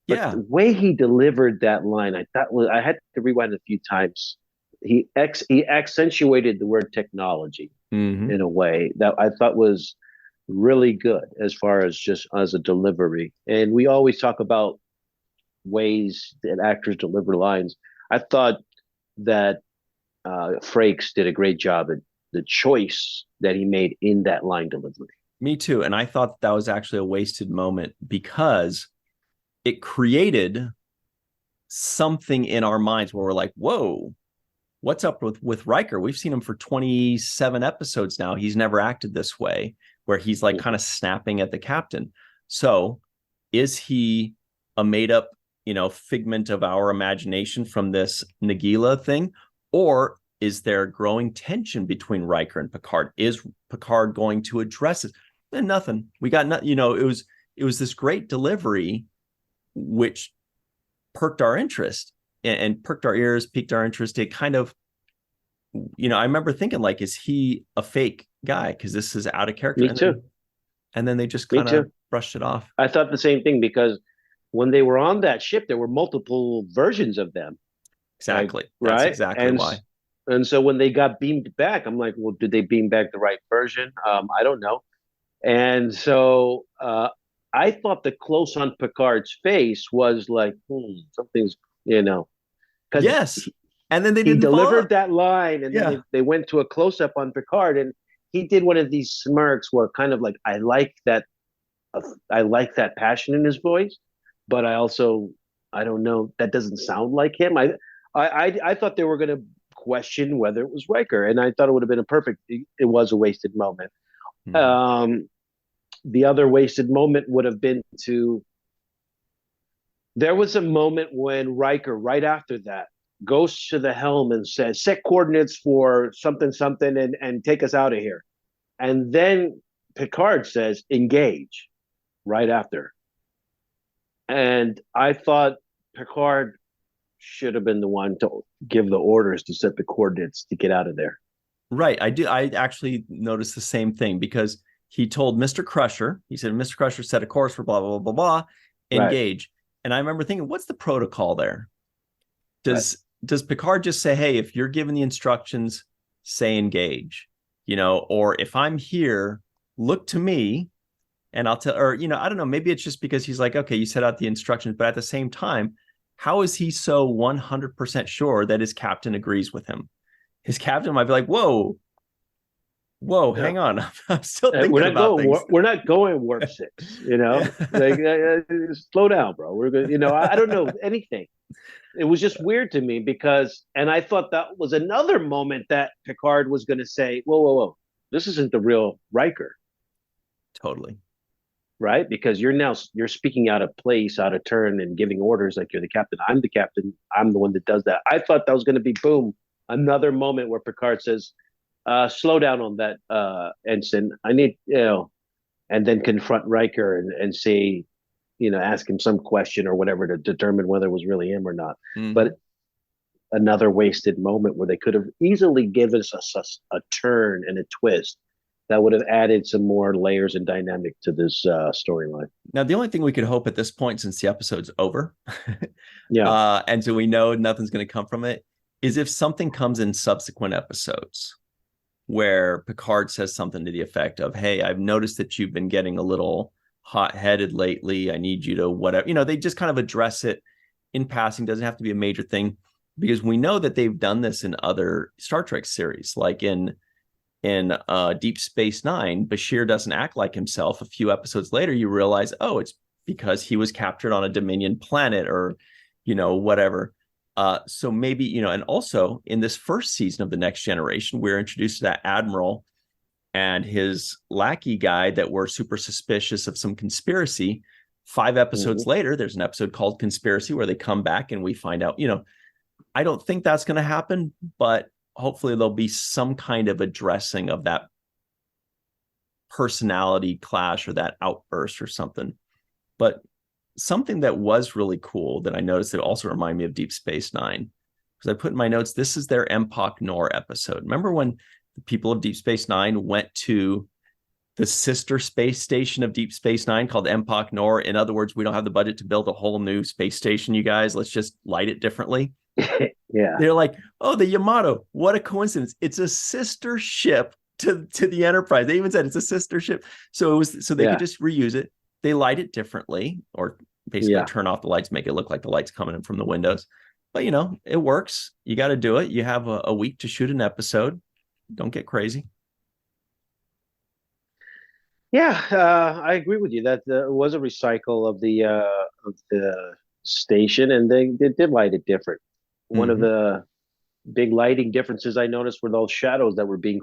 But the way he delivered that line, I had to rewind it a few times. He accentuated the word technology in a way that I thought was really good as far as just as a delivery. And we always talk about ways that actors deliver lines. I thought that Frakes did a great job at the choice that he made in that line delivery. Me too. And I thought that was actually a wasted moment because it created something in our minds where we're like, whoa, what's up with Riker? We've seen him for 27 episodes now. He's never acted this way, where he's like kind of snapping at the captain. So is he a made up, figment of our imagination from this Nagila thing? Or is there growing tension between Riker and Picard? Is Picard going to address it? And nothing. We got nothing. It was this great delivery, which perked our interest and perked our ears, piqued our interest. It kind of I remember thinking, like, is he a fake guy? Because this is out of character. Me too. And then they just Me kind of too. brushed it off. I thought the same thing because when they were on that ship, there were multiple versions of them. Like, Exactly. That's right. exactly why. And so when they got beamed back, I'm like, well, did they beam back the right version? I don't know. And so I thought the close on Picard's face was like, something's, because Yes. And then they he didn't follow. delivered that line, and then Yeah. they went to a close up on Picard, and he did one of these smirks where kind of like, I like that passion in his voice, but I don't know, that doesn't sound like him. I thought they were going to question whether it was Riker, and I thought it would have been a perfect. It was a wasted moment. The other wasted moment would have been there was a moment when Riker, right after that, goes to the helm and says, set coordinates for something, something, and take us out of here. And then Picard says, engage, right after. And I thought Picard should have been the one to give the orders to set the coordinates to get out of there. Right. I actually noticed the same thing because he told Mr. Crusher, he said, Mr. Crusher set a course for blah, blah, blah, blah, blah, engage. Right. And I remember thinking, what's the protocol there? Does Picard just say, hey, if you're given the instructions, say engage, or if I'm here, look to me and I'll tell, or, I don't know, maybe it's just because he's like, okay, you set out the instructions, but at the same time, how is he so 100% sure that his captain agrees with him? His captain might be like, whoa, yeah. Hang on. I'm still thinking about things. We're not going warp 6, like, slow down, bro. We're good. I don't know anything. It was just weird to me because, and I thought that was another moment that Picard was going to say, whoa, this isn't the real Riker. Totally. Right? Because you're speaking out of place, out of turn, and giving orders like you're the captain. I'm the captain. I'm the one that does that. I thought that was going to be, boom, another moment where Picard says, slow down on that, ensign. I need, and then confront Riker and say, ask him some question or whatever to determine whether it was really him or not. Mm-hmm. But another wasted moment where they could have easily given us a turn and a twist that would have added some more layers and dynamic to this storyline. Now, the only thing we could hope at this point, since the episode's over, yeah, and so we know nothing's going to come from it, is if something comes in subsequent episodes where Picard says something to the effect of, hey, I've noticed that you've been getting a little hot-headed lately. I need you to whatever. They just kind of address it in passing. Doesn't have to be a major thing, because we know that they've done this in other Star Trek series, like in Deep Space Nine. Bashir doesn't act like himself. A few episodes later, you realize, oh, it's because he was captured on a Dominion planet or, whatever. So maybe, and also in this first season of The Next Generation, we're introduced to that admiral and his lackey guy that were super suspicious of some conspiracy. 5 episodes later, there's an episode called Conspiracy where they come back and we find out, I don't think that's going to happen, but hopefully there'll be some kind of addressing of that personality clash or that outburst or something. But something that was really cool that I noticed that also reminded me of Deep Space Nine, because I put in my notes, this is their Empok Noor episode. Remember when the people of Deep Space Nine went to the sister space station of Deep Space Nine called Empok Noor? In other words, we don't have the budget to build a whole new space station, you guys. Let's just light it differently. Yeah. They're like, oh, the Yamato. What a coincidence. It's a sister ship to the Enterprise. They even said it's a sister ship. So they could just reuse it. They light it differently, or basically turn off the lights, make it look like the lights coming in from the windows. But, it works. You got to do it. You have a week to shoot an episode. Don't get crazy. Yeah, I agree with you that it was a recycle of the station, and they did light it different. One of the big lighting differences I noticed were those shadows that were being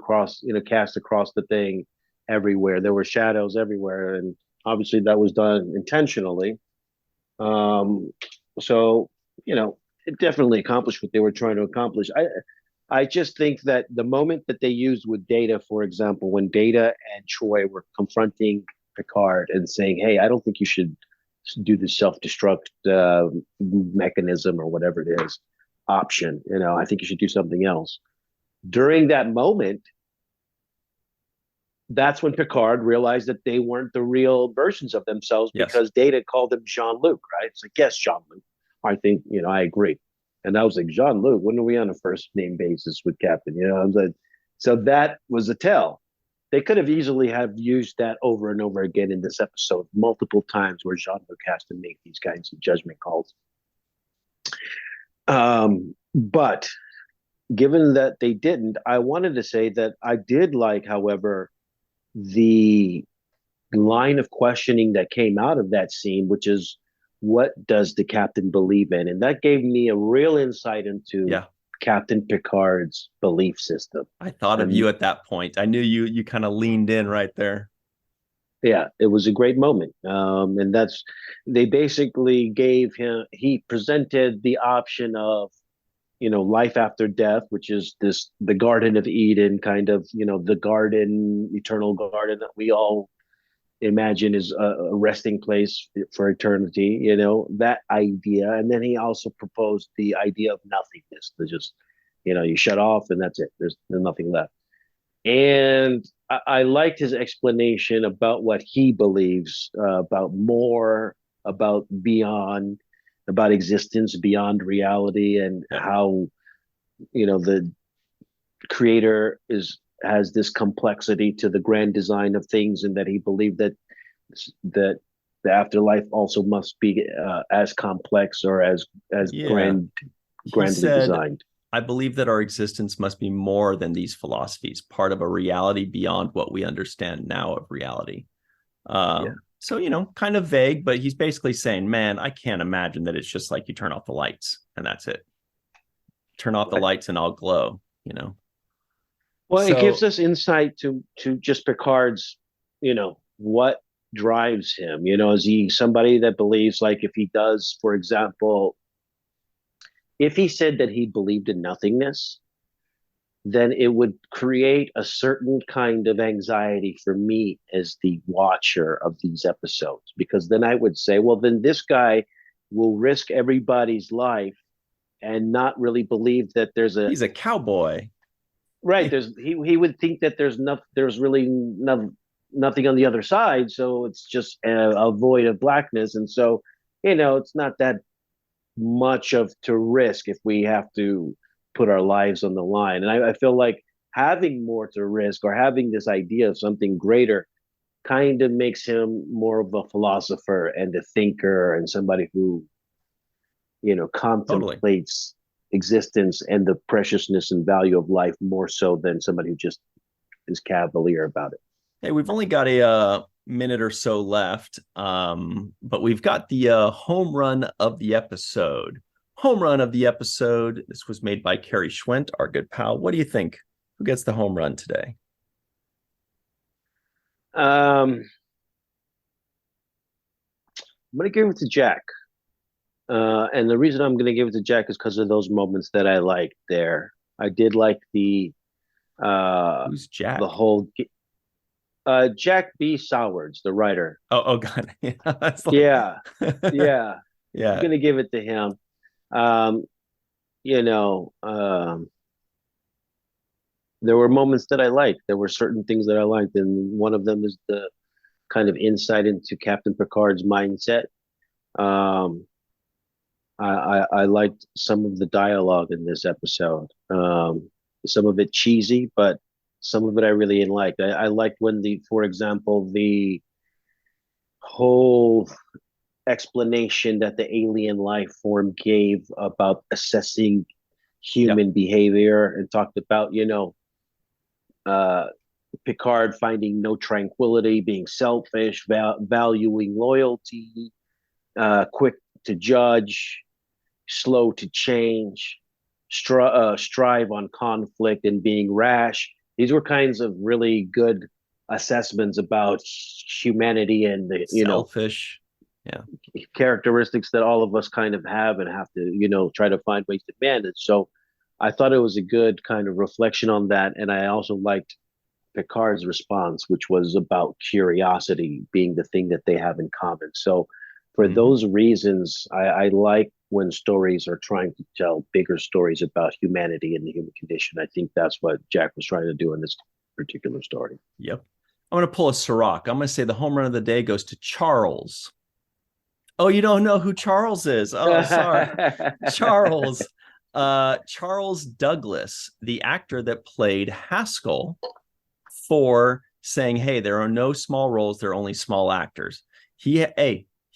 cast across the thing everywhere. There were shadows everywhere, and obviously that was done intentionally. So it definitely accomplished what they were trying to accomplish. I just think that the moment that they used with Data, for example, when Data and Troy were confronting Picard and saying, hey, I don't think you should do the self-destruct mechanism or whatever it is, option, I think you should do something else. During that moment, that's when Picard realized that they weren't the real versions of themselves because Data called him Jean-Luc, right? It's like, yes, Jean-Luc. I think, I agree. And I was like, Jean-Luc, when are we on a first name basis with Captain? I was like, so that was a tell. They could have easily have used that over and over again in this episode, multiple times where Jean-Luc has to make these kinds of judgment calls. But given that they didn't, I wanted to say that I did like, however, the line of questioning that came out of that scene, which is, what does the captain believe in? And that gave me a real insight into Captain Picard's belief system. I thought of you at that point. I knew you kind of leaned in right there. Yeah, it was a great moment. And they basically he presented the option of, life after death, which is the Garden of Eden kind of, the eternal garden that we all imagine is a resting place for eternity, that idea. And then he also proposed the idea of nothingness, to just, you shut off and that's it. There's nothing left. And I liked his explanation about what he believes, about more, about beyond, about existence beyond reality, and how, the creator has this complexity to the grand design of things, and that he believed that the afterlife also must be as complex or as grandly designed. I believe that our existence must be more than these philosophies, part of a reality beyond what we understand now of reality. So, kind of vague, but he's basically saying, man, I can't imagine that it's just like you turn off the lights and that's it. Turn off the lights and I'll glow, Well, it gives us insight to just Picard's, what drives him. Is he somebody that believes, like, if he does, for example, if he said that he believed in nothingness, then it would create a certain kind of anxiety for me as the watcher of these episodes, because then I would say, well, then this guy will risk everybody's life and not really believe that he's a cowboy. Right. He would think that there's really nothing on the other side. So it's just a void of blackness. And so, it's not that much to risk if we have to put our lives on the line. And I feel like having more to risk, or having this idea of something greater, kind of makes him more of a philosopher and a thinker, and somebody who, contemplates existence and the preciousness and value of life more so than somebody who just is cavalier about it. Hey, we've only got a minute or so left, but we've got the home run of the episode. Home run of the episode. This was made by Carrie Schwent, our good pal. What do you think? Who gets the home run today? I'm going to give it to Jack. And the reason I'm going to give it to Jack is because of those moments that I liked there. I did like the who's Jack? The whole Jack B. Sowards, the writer. Oh God. Yeah. I'm going to give it to him. There were moments that I liked. There were certain things that I liked, and one of them is the kind of insight into Captain Picard's mindset. I liked some of the dialogue in this episode. Some of it cheesy, but some of it I really liked. I liked when for example, the whole explanation that the alien life form gave about assessing human behavior, and talked about, Picard finding no tranquility, being selfish, valuing loyalty, quick to judge, slow to change, strive on conflict, and being rash. These were kinds of really good assessments about humanity and the selfish characteristics that all of us kind of have and have to try to find ways to manage. So I thought it was a good kind of reflection on that. And I also liked Picard's response, which was about curiosity being the thing that they have in common. So For those reasons, I like when stories are trying to tell bigger stories about humanity and the human condition. I think that's what Jack was trying to do in this particular story. Yep. I'm going to pull a Cirroc. I'm going to say the home run of the day goes to Charles. Oh, you don't know who Charles is? Oh, sorry. Charles. Charles Douglas, the actor that played Haskell, for saying, hey, there are no small roles. There are only small actors. He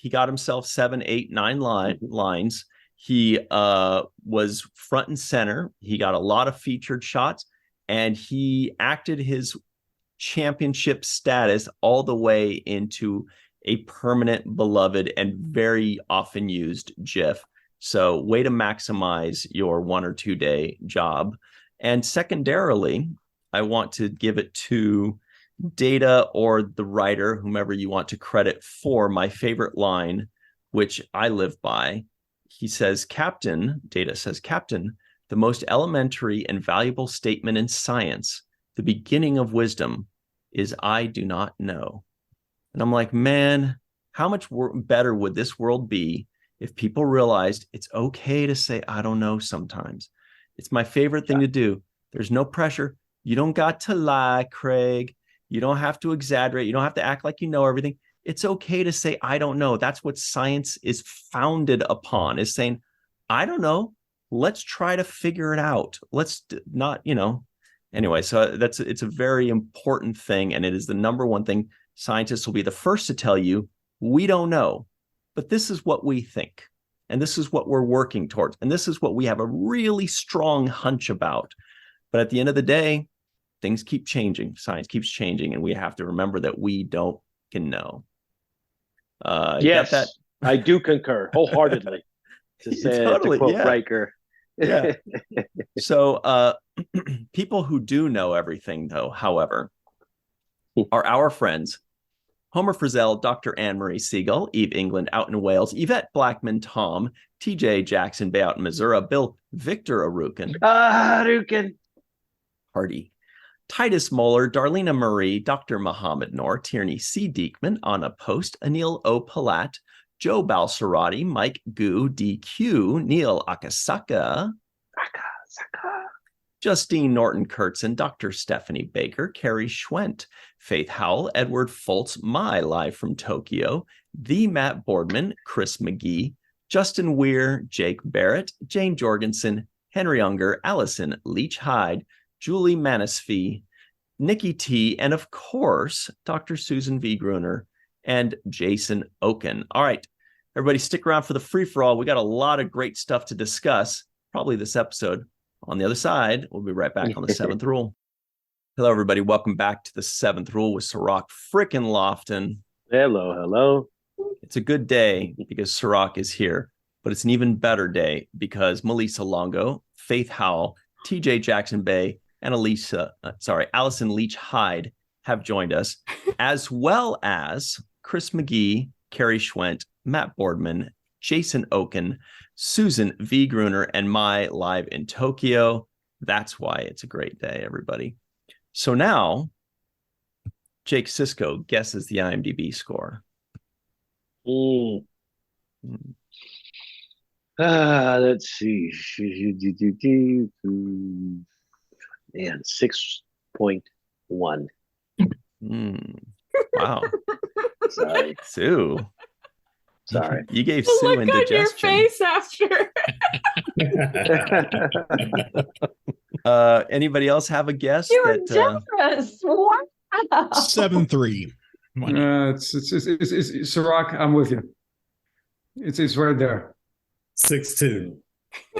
got himself 7, 8, 9 lines. He was front and center. He got a lot of featured shots, and he acted his championship status all the way into a permanent, beloved, and very often used GIF. So way to maximize your 1 or 2 day job. And secondarily, I want to give it to Data or the writer, whomever you want to credit for my favorite line, which I live by. He says, Captain, Data says, Captain, the most elementary and valuable statement in science, the beginning of wisdom, is I do not know. And I'm like, man, how much better would this world be if people realized it's okay to say, I don't know sometimes. It's my favorite thing to do. There's no pressure. You don't got to lie, Craig. You don't have to exaggerate. You don't have to act like you know everything. It's okay to say, I don't know. That's what science is founded upon, is saying, I don't know. Let's try to figure it out. Let's not, Anyway, so it's a very important thing. And it is the number one thing. Scientists will be the first to tell you, we don't know, but this is what we think. And this is what we're working towards. And this is what we have a really strong hunch about. But at the end of the day, things keep changing. Science keeps changing. And we have to remember that we don't can know. Yes, that? I do concur wholeheartedly. To quote Riker. Yeah. So people who do know everything, though, however, are our friends Homer Frizzell, Dr. Anne-Marie Segal, Eve England out in Wales, Yvette Blackmon-Tom, TJ Jackson-Bey out in Missouri, Bill Victor Arucan. Arucan. Hardy. Titus Mohler, Darlena Marie, Dr. Mohamed Noor, Tierney C. Dieckmann, Anna Post, Anil O. Polat, Joe Balsarotti, Mike Gu, Dequeue, Neal Akasaka, Justine Norton-Kertson, Dr. Stephanie Baker, Carrie Schwent, Faith Howell, Edward Foltz, live from Tokyo, the Matt Boardman, Chris McGee, Justin Weir, Jake Barrett, Jane Jorgensen, Henry Unger, Allison Leach-Heid, Julie Manisfee, Nikki T, and of course, Dr. Susan V. Gruner and Jason Okun. All right, everybody stick around for the free-for-all. We got a lot of great stuff to discuss, probably this episode. On the other side, we'll be right back on the 7th Rule. Hello, everybody. Welcome back to the 7th Rule with Cirroc frickin' Lofton. Hello. It's a good day because Cirroc is here, but it's an even better day because Melissa Longo, Faith Howell, TJ Jackson-Bey, and Allison Leach-Heid have joined us, as well as Chris McGee, Carrie Schwent, Matt Boardman, Jason Okun, Susan V. Gruner, and my live in Tokyo. That's why it's a great day, everybody. So now, Jake Sisko guesses the IMDb score. Let's see. Man, 6.1. Wow. Sorry. Sue. Sorry. You gave Sue indigestion. Look on your face after. Anybody else have a guess? You're generous. Wow. 7-3. It's Cirroc. I'm with you. It's right there. 6-2.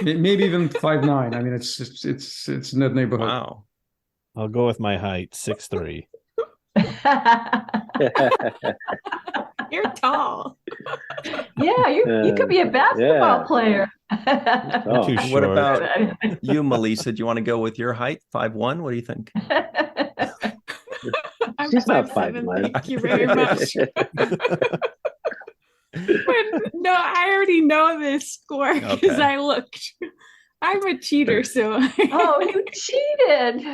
Maybe even 5'9". I mean, it's in that neighborhood. Wow. I'll go with my height. 6'3". You're tall. Yeah, you could be a basketball player. Too short. What about you, Melissa? Do you want to go with your height? 5'1"? What do you think? She's not 5'9". Thank you very much. No, I already know this score because I looked. I'm a cheater, so. Oh, you cheated.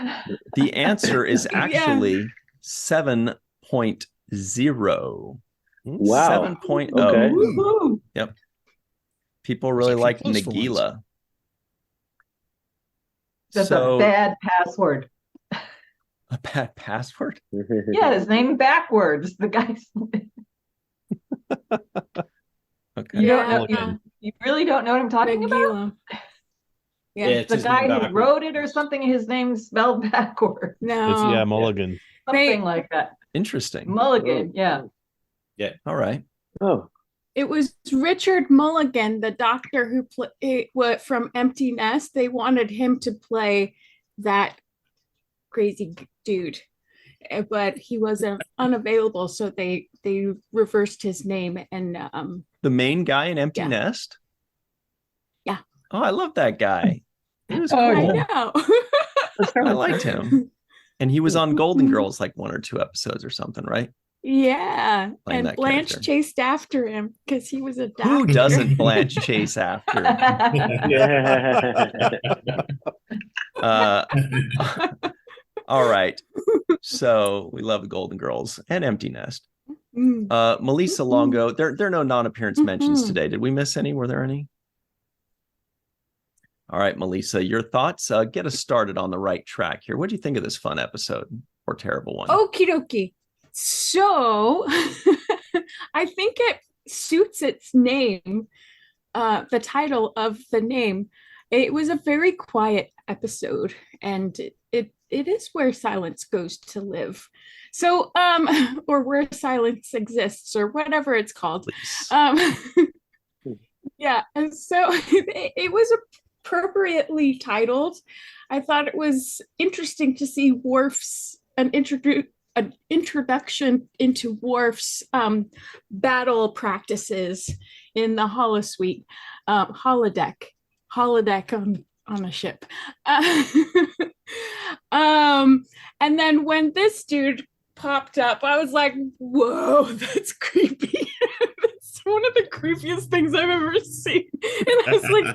The answer is actually 7.0. Wow. 7.0. Okay. Woohoo. Yep. People really like close for once. Nagila. That's a bad password. A bad password? Yeah, his name backwards. The guy's. Okay. You don't know. Mulligan. You really don't know what I'm talking about? Nagila. Yeah. it's The his guy name who backwards. wrote it or something, his name's spelled backwards. No. Mulligan. Something like that. Interesting. Mulligan, yeah. All right. Oh. It was Richard Mulligan, the doctor who played from Empty Nest. They wanted him to play that crazy dude, but he wasn't unavailable, so they reversed his name. And The main guy in Empty Nest? Yeah. Oh, I love that guy. He was cool. I know. I liked him. And he was on Golden Girls like 1 or 2 episodes or something, right? Yeah. Playing And that Blanche character. chased after him because he was a doctor. Who doesn't Blanche chase after? All right. So we love the Golden Girls and Empty Nest. Melissa Longo, there are no non-appearance mentions today. Did we miss any? Were there any? All right, Melissa, your thoughts? Get us started on the right track here. What do you think of this fun episode or terrible one? Okie dokie. So I think it suits its name, the title of the name. It was a very quiet episode, and it is where silence goes to live. So, or where silence exists, or whatever it's called. Yeah, and so it was appropriately titled. I thought it was interesting to see Worf's an introduction into Worf's battle practices in the holosuite, holodeck on a ship. And then when this dude popped up, I was like, whoa, that's creepy. That's one of the creepiest things I've ever seen. And I was like,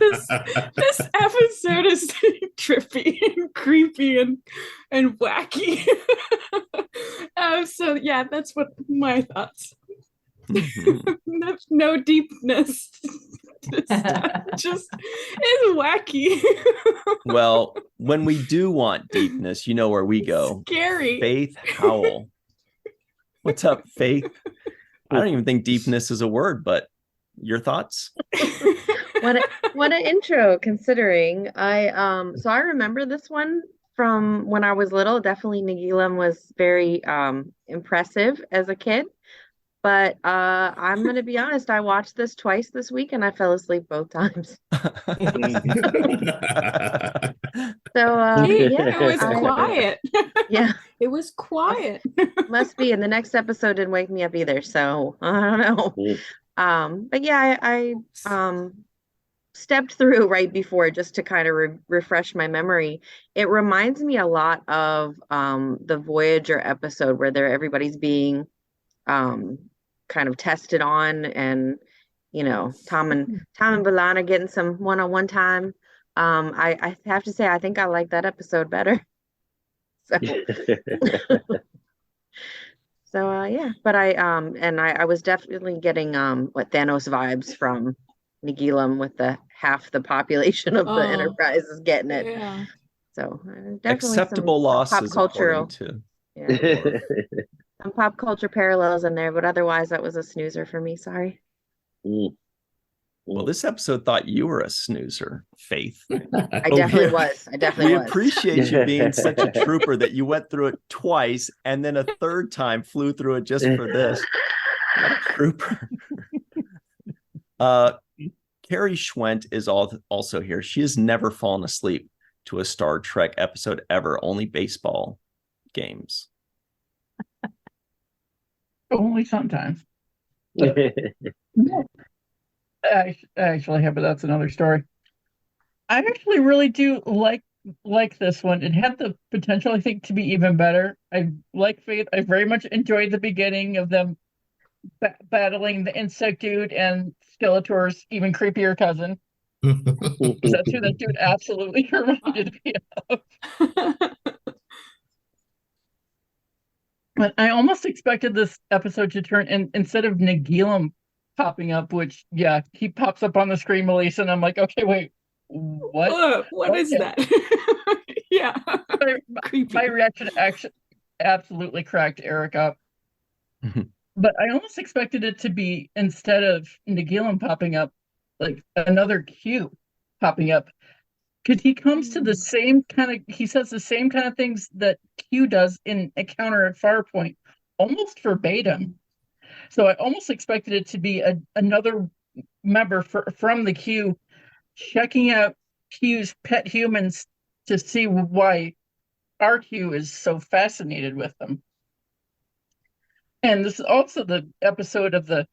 this episode is trippy and creepy and wacky. So yeah, that's what my thoughts. No deepness. Just is wacky. Well, when we do want deepness, you know where we go. Scary. Faith Howell. What's up, Faith? I don't even think deepness is a word, but your thoughts? What an intro, considering I remember this one from when I was little. Definitely Nagila was very impressive as a kid. But I'm going to be honest, I watched this twice this week and I fell asleep both times. So it was quiet. Yeah. It was quiet. Must be. And the next episode didn't wake me up either. So I don't know. But yeah, I stepped through right before just to kind of refresh my memory. It reminds me a lot of the Voyager episode where everybody's being kind of tested on, and Tom and B'Elanna getting some one-on-one time. I have to say I think I like that episode better. So yeah, but I was definitely getting what Thanos vibes from Nagila with the half the population of the Enterprise is getting it. Yeah. So definitely acceptable losses pop cultural to. Yeah. Some pop culture parallels in there, but otherwise that was a snoozer for me. Sorry. Well, this episode thought you were a snoozer, Faith. I definitely was. We appreciate you being such a trooper that you went through it twice and then a third time flew through it just for this. What a trooper. Carrie Schwent is also here. She has never fallen asleep to a Star Trek episode ever, only baseball games. Only sometimes. I actually have, but that's another story. I actually really do like this one. It had the potential, I think, to be even better. I like Faith. I very much enjoyed the beginning of them battling the insect dude and Skeletor's even creepier cousin. That's who that dude absolutely reminded me of. But I almost expected this episode to turn, and instead of Nagilum popping up, which, yeah, he pops up on the screen, Melissa, and I'm like, okay, wait, what? What is that? Yeah. My reaction actually absolutely cracked Eric up. But I almost expected it to be, instead of Nagilum popping up, like another Q popping up. Because he comes to the same kind of, he says the same kind of things that Q does in Encounter at Farpoint, almost verbatim. So I almost expected it to be another member from the Q checking out Q's pet humans to see why our Q is so fascinated with them. And this is also the episode of the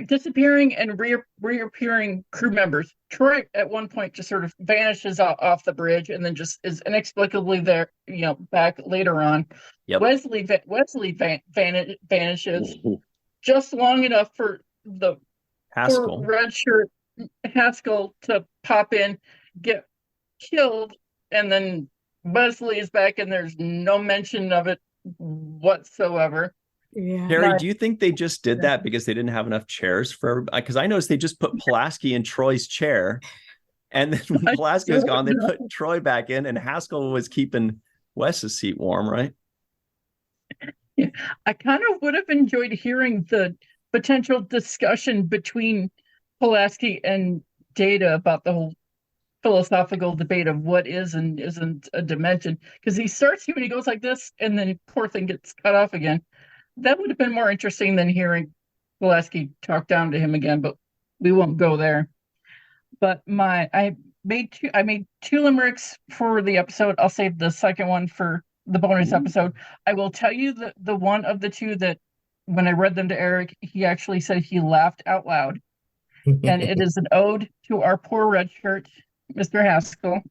disappearing and reappearing crew members. Troy at one point just sort of vanishes off the bridge and then just is inexplicably there, back later on. Yep. Wesley vanishes just long enough for the Haskell red shirt Haskell to pop in, get killed, and then Wesley is back and there's no mention of it whatsoever. Yeah. Terry, do you think they just did that because they didn't have enough chairs for? Because I noticed they just put Pulaski in Troy's chair, and then when Pulaski was gone, they put Troy back in, and Haskell was keeping Wes's seat warm, right? Yeah, I kind of would have enjoyed hearing the potential discussion between Pulaski and Data about the whole philosophical debate of what is and isn't a dimension. Because he starts when he goes like this, and then poor thing gets cut off again. That would have been more interesting than hearing Pulaski talk down to him again, but we won't go there. But I made two limericks for the episode. I'll save the second one for the bonus episode. I will tell you the one of the two that when I read them to Eric, he actually said he laughed out loud. And it is an ode to our poor red shirt, Mr. Haskell.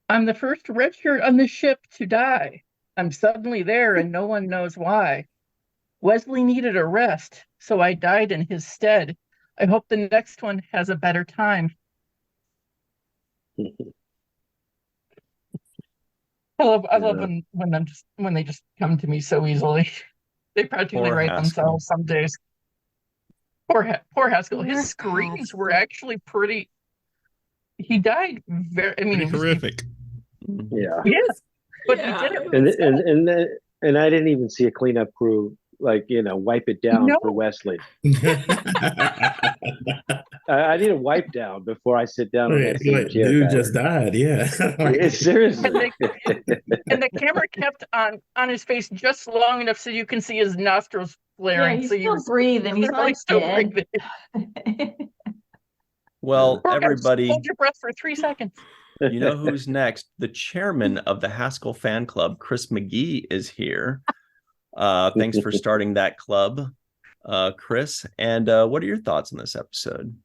I'm the first red shirt on the ship to die. I'm suddenly there and no one knows why. Wesley needed a rest, so I died in his stead. I hope the next one has a better time. I love when they just come to me so easily. They practically write themselves some days. Poor Haskell. His screams were actually pretty. He died very. Horrific. Yeah. Yes. But he did it. And I didn't even see a cleanup crew wipe it down for Wesley. I need a wipe down before I sit down. Dude just died. Yeah. Seriously. And the camera kept on his face just long enough so you can see his nostrils flaring. Yeah, he's still breathing. He's not still dead. breathing. Well, everybody, hold your breath for 3 seconds. You know who's next? The chairman of the Haskell fan club, Chris McGee, is here. Thanks for starting that club, Chris. And what are your thoughts on this episode?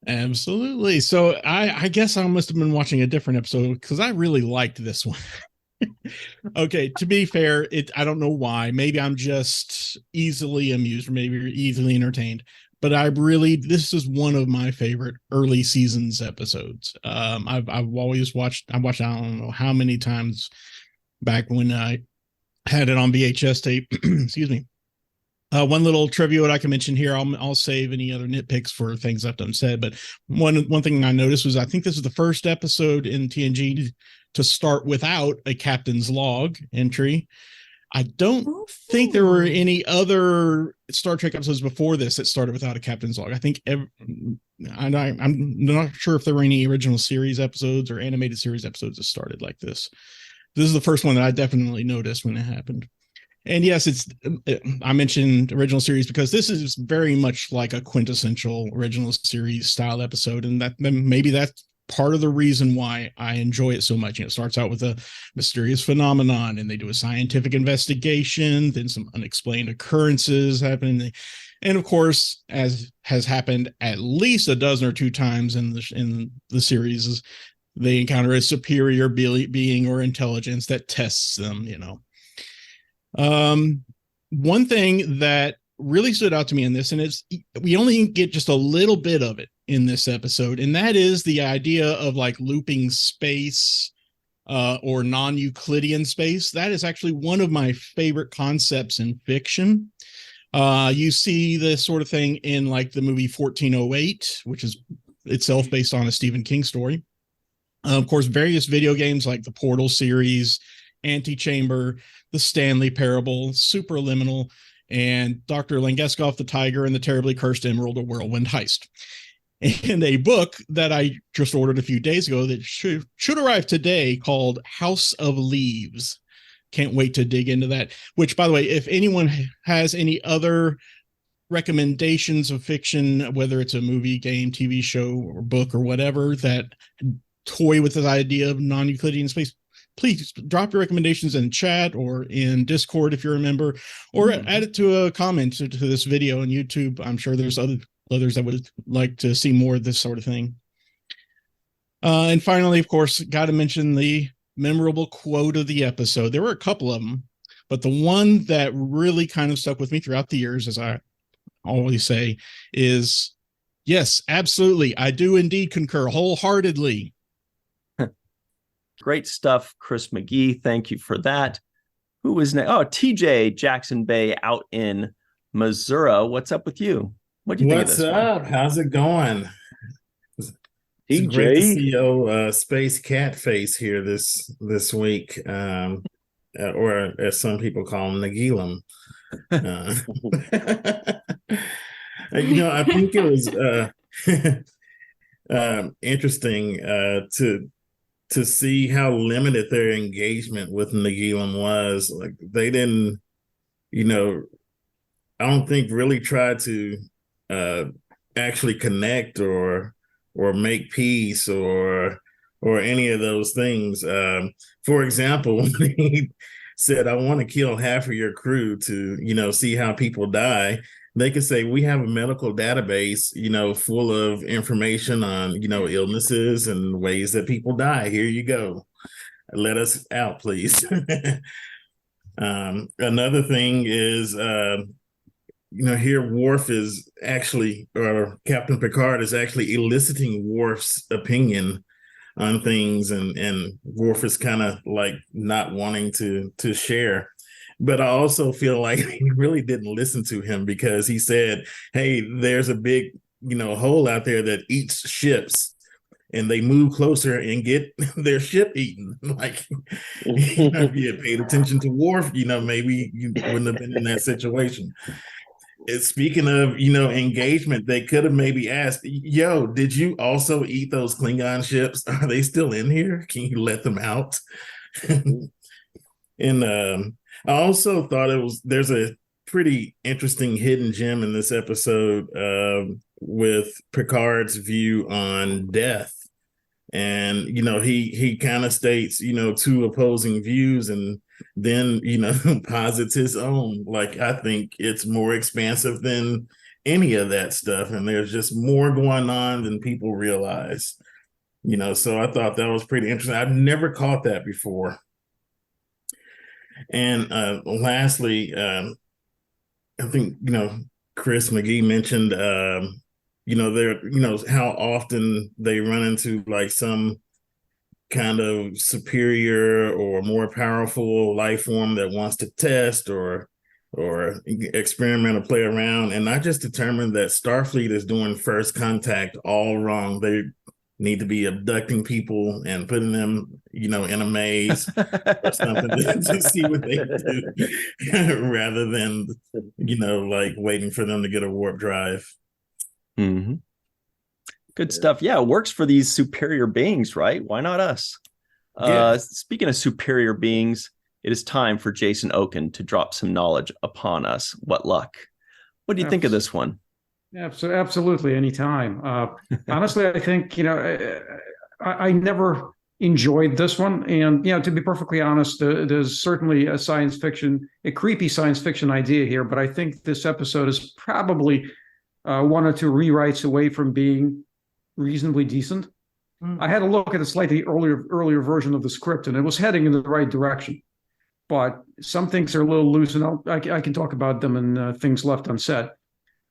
Absolutely. So I guess I must have been watching a different episode because I really liked this one. Okay, to be fair, I don't know why. Maybe I'm just easily amused, or maybe easily entertained. But this is one of my favorite early seasons episodes. I've always watched. I watched I don't know how many times back when I had it on VHS tape. Excuse me. One little trivia that I can mention here. I'll save any other nitpicks for things I've done said. But one thing I noticed was I think this is the first episode in TNG to start without a captain's log entry. I don't think there were any other Star Trek episodes before this that started without a captain's log. I think I'm not sure if there were any original series episodes or animated series episodes that started like this. This is the first one that I definitely noticed when it happened. And yes, I mentioned original series because this is very much like a quintessential original series style episode. And maybe that's part of the reason why I enjoy it so much. It starts out with a mysterious phenomenon and they do a scientific investigation, then some unexplained occurrences happen. And of course, as has happened at least a dozen or two times in the series, they encounter a superior being or intelligence that tests them, One thing that really stood out to me in this, and we only get just a little bit of it in this episode, and that is the idea of like looping space or non-Euclidean space. That is actually one of my favorite concepts in fiction. You see this sort of thing in like the movie 1408, which is itself based on a Stephen King story. Of course, various video games like the Portal series, Antechamber, the Stanley Parable, Superliminal, and Dr. Langeskov the Tiger and the Terribly Cursed Emerald, A Whirlwind Heist. And a book that I just ordered a few days ago that should arrive today called House of Leaves. Can't wait to dig into that. Which, by the way, if anyone has any other recommendations of fiction, whether it's a movie, game, TV show, or book, or whatever, that toy with the idea of non-Euclidean space, please drop your recommendations in chat or in Discord if you're a member, or add it to a comment to this video on YouTube. I'm sure there's others that would like to see more of this sort of thing. And finally, of course, got to mention the memorable quote of the episode. There were a couple of them, but the one that really kind of stuck with me throughout the years, as I always say, is, yes, absolutely, I do indeed concur wholeheartedly. Great stuff, Chris McGee. Thank you for that. Who was next? Oh, TJ Jackson-Bey out in Missouri. What's up with you? What do you think of this? What's up? How's it going? It's great to see your space cat face here this week, or as some people call him, Nagilum. I think it was interesting to see how limited their engagement with Nagilum was. Like, they didn't, I don't think really try to actually connect or make peace or any of those things. For example, when he said, I want to kill half of your crew to, see how people die, they could say, we have a medical database, full of information on, illnesses and ways that people die. Here you go. Let us out, please. Another thing is, here Worf is actually, or Captain Picard is actually eliciting Worf's opinion on things, and Worf is kind of like not wanting to share. But I also feel like he really didn't listen to him, because he said, hey, there's a big, hole out there that eats ships, and they move closer and get their ship eaten. Like, if you had paid attention to Worf, maybe you wouldn't have been in that situation. Speaking of, engagement, they could have maybe asked, yo, did you also eat those Klingon ships? Are they still in here? Can you let them out? And I also thought there's a pretty interesting hidden gem in this episode with Picard's view on death. And, he kind of states, two opposing views, and then, posits his own. Like, I think it's more expansive than any of that stuff. And there's just more going on than people realize, so I thought that was pretty interesting. I've never caught that before. And lastly, I think, Chris McGee mentioned, how often they run into like some kind of superior or more powerful life form that wants to test or experiment or play around. And I just determined that Starfleet is doing first contact all wrong. They need to be abducting people and putting them, in a maze or something to see what they do, rather than, like waiting for them to get a warp drive. Mm-hmm. Good stuff. Yeah, it works for these superior beings, right? Why not us? Yeah. Speaking of superior beings, it is time for Jason Okun to drop some knowledge upon us. What luck. What do you think of this one? Absolutely, anytime. Honestly, I think, I never enjoyed this one. And, to be perfectly honest, there's certainly a creepy science fiction idea here. But I think this episode is probably one or two rewrites away from being reasonably decent. I had a look at a slightly earlier version of the script, and it was heading in the right direction. But some things are a little loose, and I can talk about them in things left unsaid.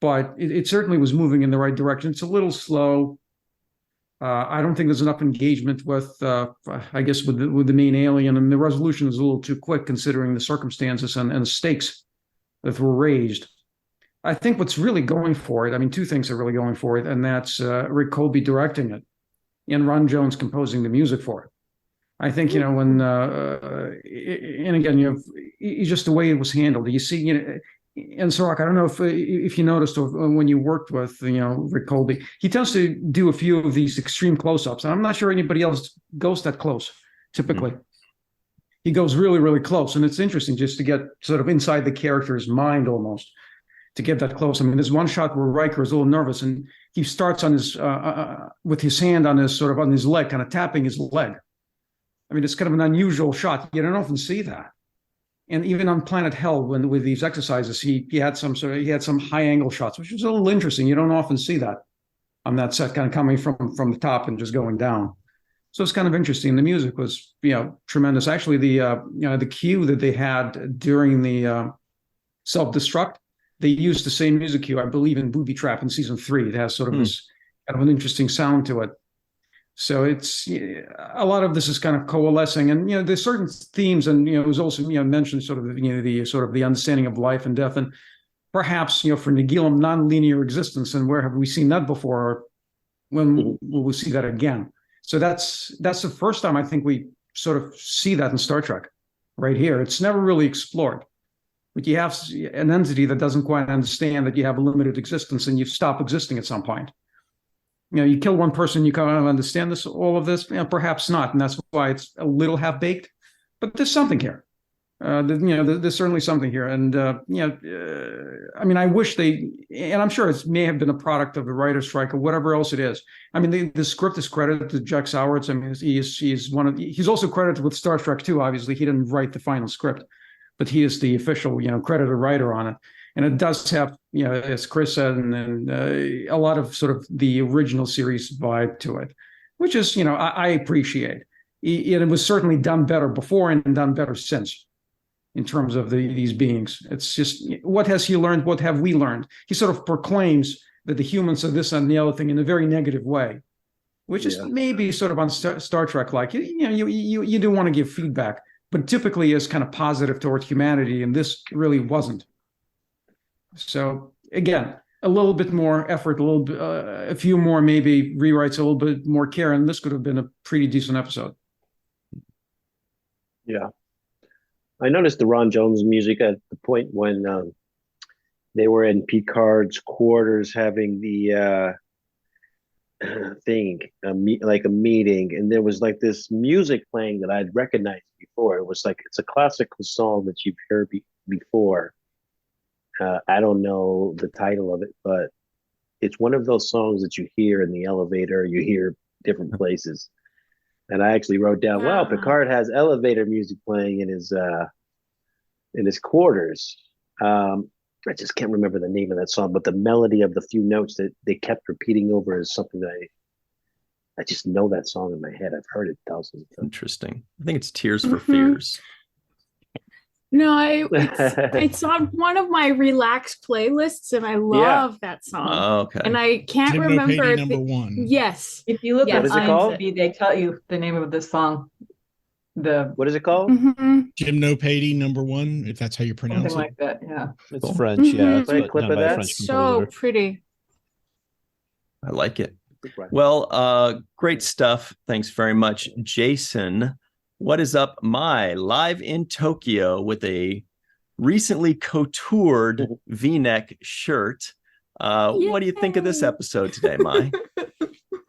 But it certainly was moving in the right direction. It's a little slow. I don't think there's enough engagement with, I guess, with the main alien, and the resolution is a little too quick considering the circumstances and the stakes that were raised. I think what's really going for it, I mean, two things are really going for it, and that's Rick Colby directing it and Ron Jones composing the music for it. I think, when, and again, just the way it was handled. You see, and Cirroc, I don't know if you noticed when you worked with Rick Colby, he tends to do a few of these extreme close-ups, and I'm not sure anybody else goes that close. Typically, he goes really, really close, and it's interesting just to get sort of inside the character's mind almost to get that close. I mean, there's one shot where Riker is a little nervous, and he starts on his with his hand on his leg, kind of tapping his leg. I mean, it's kind of an unusual shot. You don't often see that. And even on Planet Hell, with these exercises, he had some high angle shots, which was a little interesting. You don't often see that on that set, kind of coming from the top and just going down. So it's kind of interesting. The music was tremendous. Actually, the cue that they had during the self-destruct, they used the same music cue, I believe, in Booby Trap in season 3. It has sort of this kind of an interesting sound to it. So it's a lot of this is kind of coalescing, and there's certain themes, and it was also mentioned sort of the understanding of life and death, and perhaps for Nagilum non-linear existence, and where have we seen that before? Or when will we see that again? So that's the first time I think we sort of see that in Star Trek, right here. It's never really explored, but you have an entity that doesn't quite understand that you have a limited existence and you stop existing at some point. You kill one person, you kind of understand all of this. Perhaps not, and that's why it's a little half-baked. But there's something here. There's certainly something here, and I mean, I wish they, and I'm sure it may have been a product of the writer's strike or whatever else it is. I mean, the script is credited to Jack Sowards. I mean, he's also credited with Star Trek too. Obviously, he didn't write the final script, but he is the official, credited writer on it. And it does have, as Chris said, and a lot of sort of the original series vibe to it, which is, I appreciate. It was certainly done better before and done better since in terms of these beings. It's just, what has he learned? What have we learned? He sort of proclaims that the humans are this and the other thing in a very negative way, which is maybe sort of on Star Trek like. You do want to give feedback, but typically is kind of positive towards humanity, and this really wasn't. So again, a little bit more effort, a few more maybe rewrites, a little bit more care, and this could have been a pretty decent episode. Yeah, I noticed the Ron Jones music at the point when they were in Picard's quarters having the like a meeting, and there was like this music playing that I'd recognized before. It was like, it's a classical song that you've heard before. I don't know the title of it, but it's one of those songs that you hear in the elevator, you hear different places. And I actually wrote down, wow, Picard has elevator music playing in his quarters. I just can't remember the name of that song, but the melody of the few notes that they kept repeating over is something that I just know that song in my head. I've heard it thousands of times. Interesting. I think it's Tears for Fears. No, it's on one of my relaxed playlists, and I love that song. Oh, okay. And I can't remember number one. Yes. If you look at IMDb, they tell you the name of this song. What is it called? Gymnopédie number one, if that's how you pronounce it. Something like that, yeah. It's French, yeah. It's Play a clip of that. French So composer. pretty. I like it. Well, great stuff. Thanks very much, Jason. What is up, my live in Tokyo with a recently coutoured V-neck shirt. What do you think of this episode today, Mai?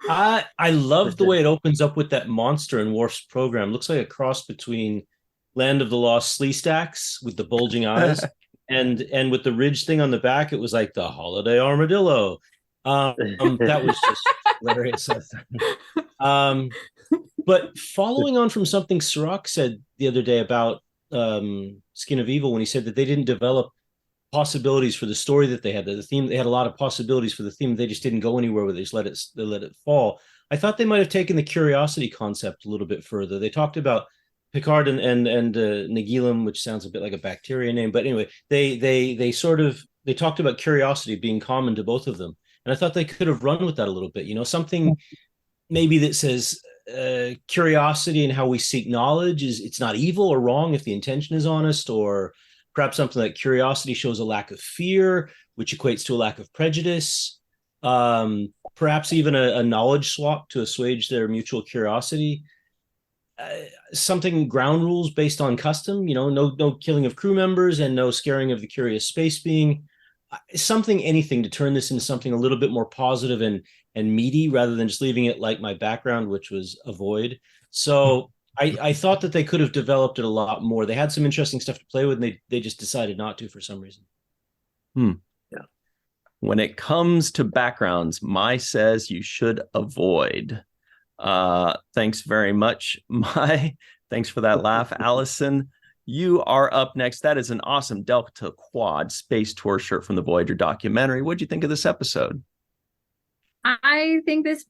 I love the way it opens up with that monster in Worf's program. Looks like a cross between Land of the Lost Slee Stacks with the bulging eyes and with the ridge thing on the back. It was like the Holiday Armadillo. That was just hilarious. But following on from something Cirroc said the other day about Skin of Evil, when he said that they didn't develop possibilities for the story that they had, the theme, they had a lot of possibilities for the theme, they just didn't go anywhere where they just let it fall. I thought they might have taken the curiosity concept a little bit further. They talked about Picard and Nagilum, which sounds a bit like a bacteria name, but anyway, they talked about curiosity being common to both of them, and I thought they could have run with that a little bit. Something maybe that says curiosity and how we seek knowledge it's not evil or wrong if the intention is honest, or perhaps something like curiosity shows a lack of fear, which equates to a lack of prejudice. Perhaps even a knowledge swap to assuage their mutual curiosity. Something ground rules based on custom, no killing of crew members and no scaring of the curious space being. Anything to turn this into something a little bit more positive and meaty, rather than just leaving it like my background, which was avoid. So I thought that they could have developed it a lot more. They had some interesting stuff to play with, and they just decided not to for some reason. Yeah. When it comes to backgrounds, my says you should avoid. Thanks very much, thanks for that laugh, Allison. You are up next. That is an awesome Delta Quad space tour shirt from the Voyager documentary. What'd you think of this episode? I think this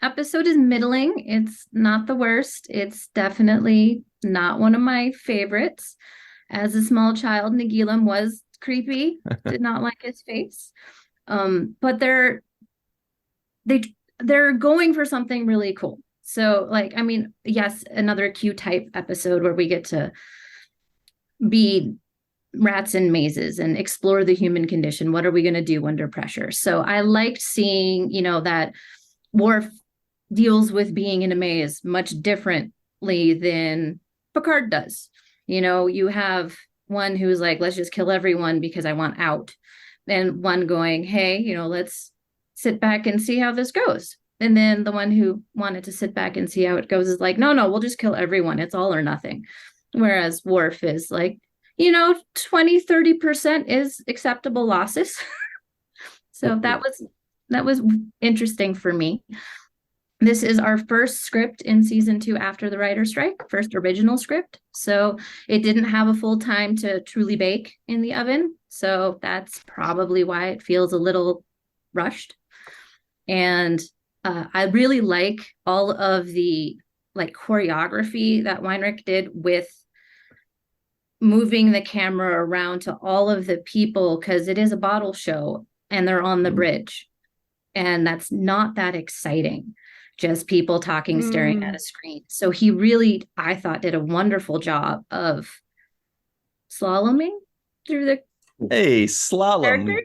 episode is middling. It's not the worst. It's definitely not one of my favorites. As a small child, Nagilum was creepy. Did not like his face. But they're going for something really cool. So, yes, another Q type episode where we get to be rats in mazes and explore the human condition. What are we going to do under pressure? So I liked seeing, that Worf deals with being in a maze much differently than Picard does. You have one who's like, let's just kill everyone because I want out. And one going, hey, let's sit back and see how this goes. And then the one who wanted to sit back and see how it goes is like, no, we'll just kill everyone. It's all or nothing. Whereas Worf is like, 20-30% is acceptable losses. So that was interesting for me. This is our first script in season 2 after the writer's strike, first original script. So it didn't have a full time to truly bake in the oven. So that's probably why it feels a little rushed. And I really like all of the choreography that Weinrich did with moving the camera around to all of the people, because it is a bottle show and they're on the bridge. And that's not that exciting. Just people talking, staring at a screen. So he really, I thought, did a wonderful job of slaloming through the slalom. Character.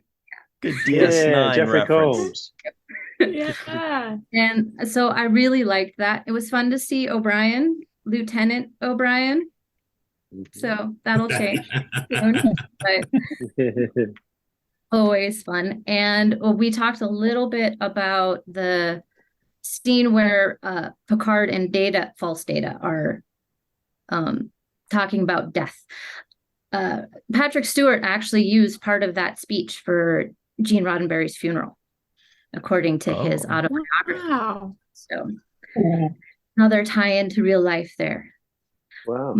Good DS9 Jeffrey reference. Combs. Yeah. And so I really liked that. It was fun to see O'Brien, Lieutenant O'Brien. So that'll change soon, but always fun. And we talked a little bit about the scene where Picard and False Data are talking about death. Patrick Stewart actually used part of that speech for Gene Roddenberry's funeral, according to his autobiography. Wow. So another tie-in to real life there. Wow.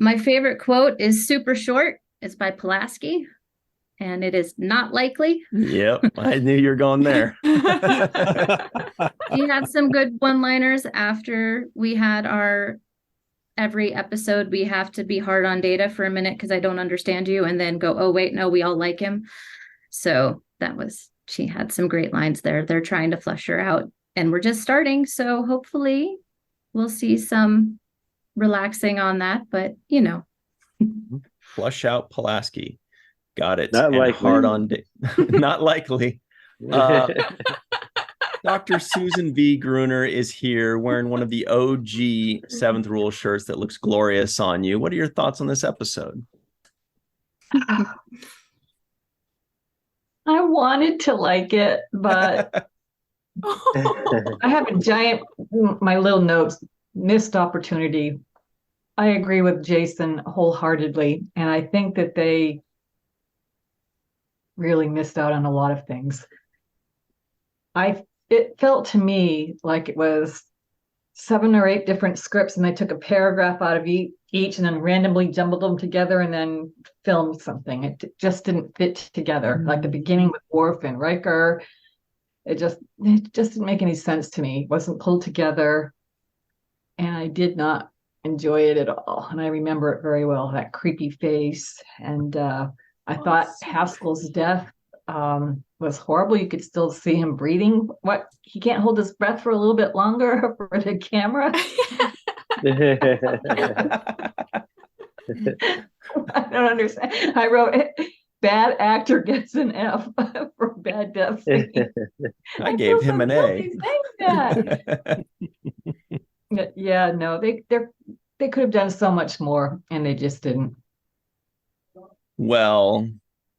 My favorite quote is super short. It's by Pulaski, and it is not likely. Yep, I knew you were going there. He had some good one-liners after we had every episode we have to be hard on Data for a minute because I don't understand you, and then go, oh wait, no, we all like him. So she had some great lines there. They're trying to flush her out, and we're just starting, so hopefully we'll see some relaxing on that, but Flush out Pulaski. Got it. Not likely. Hard on not likely. Dr. Susan V. Gruner is here wearing one of the OG Seventh Rule shirts that looks glorious on you. What are your thoughts on this episode? I wanted to like it, but I have my little notes, missed opportunity. I agree with Jason wholeheartedly, and I think that they really missed out on a lot of things. It felt to me like it was 7 or 8 different scripts, and they took a paragraph out of each and then randomly jumbled them together and then filmed something. It just didn't fit together. Like the beginning with Worf and Riker, it just didn't make any sense to me. It wasn't pulled together, and I did not enjoy it at all. And I remember it very well, that creepy face. And I thought Haskell's death, was horrible. You could still see him breathing. What, he can't hold his breath for a little bit longer for the camera? I don't understand. I wrote bad actor gets an F for bad death scene. I gave him an A. Yeah, no, they could have done so much more, and they just didn't. Well,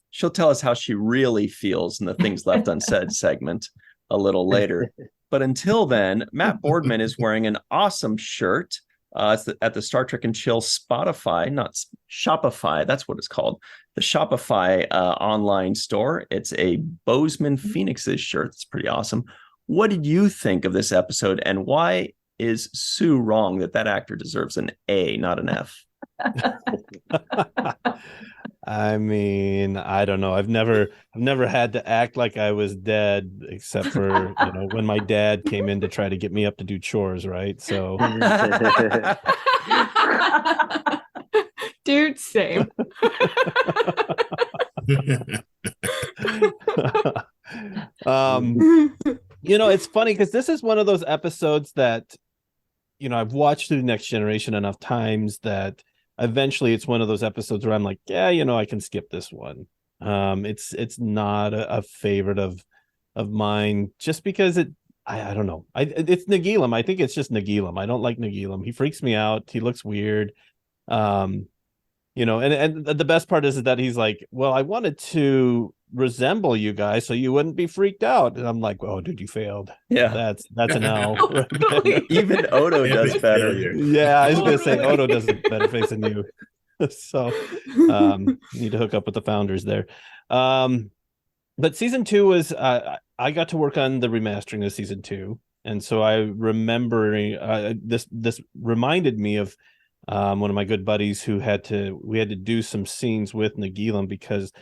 she'll tell us how she really feels in the Things Left Unsaid segment a little later. But until then, Matt Boardman is wearing an awesome shirt. It's at the Star Trek and Chill Spotify, not Shopify. That's what it's called. The Shopify online store. It's a Bozeman Phoenix's shirt. It's pretty awesome. What did you think of this episode, and why is Sue wrong that actor deserves an A, not an F? I mean, I don't know. I've never had to act like I was dead, except for when my dad came in to try to get me up to do chores, right? So, dude, same. It's funny because this is one of those episodes that I've watched through Next Generation enough times that eventually it's one of those episodes where I'm like, yeah, I can skip this one. It's not a favorite of mine just because I don't know. It's Nagilum. I think it's just Nagilum. I don't like Nagilum. He freaks me out. He looks weird. And the best part is that he's like, well, I wanted to resemble you guys so you wouldn't be freaked out, and I'm like, oh, dude, you failed. Yeah, that's an L. Even Odo does better. Yeah, I was gonna say Odo does a better face than you. So need to hook up with the founders there. But season 2 was I got to work on the remastering of season 2, and so I remember this reminded me of one of my good buddies who we had to do some scenes with Nagilum because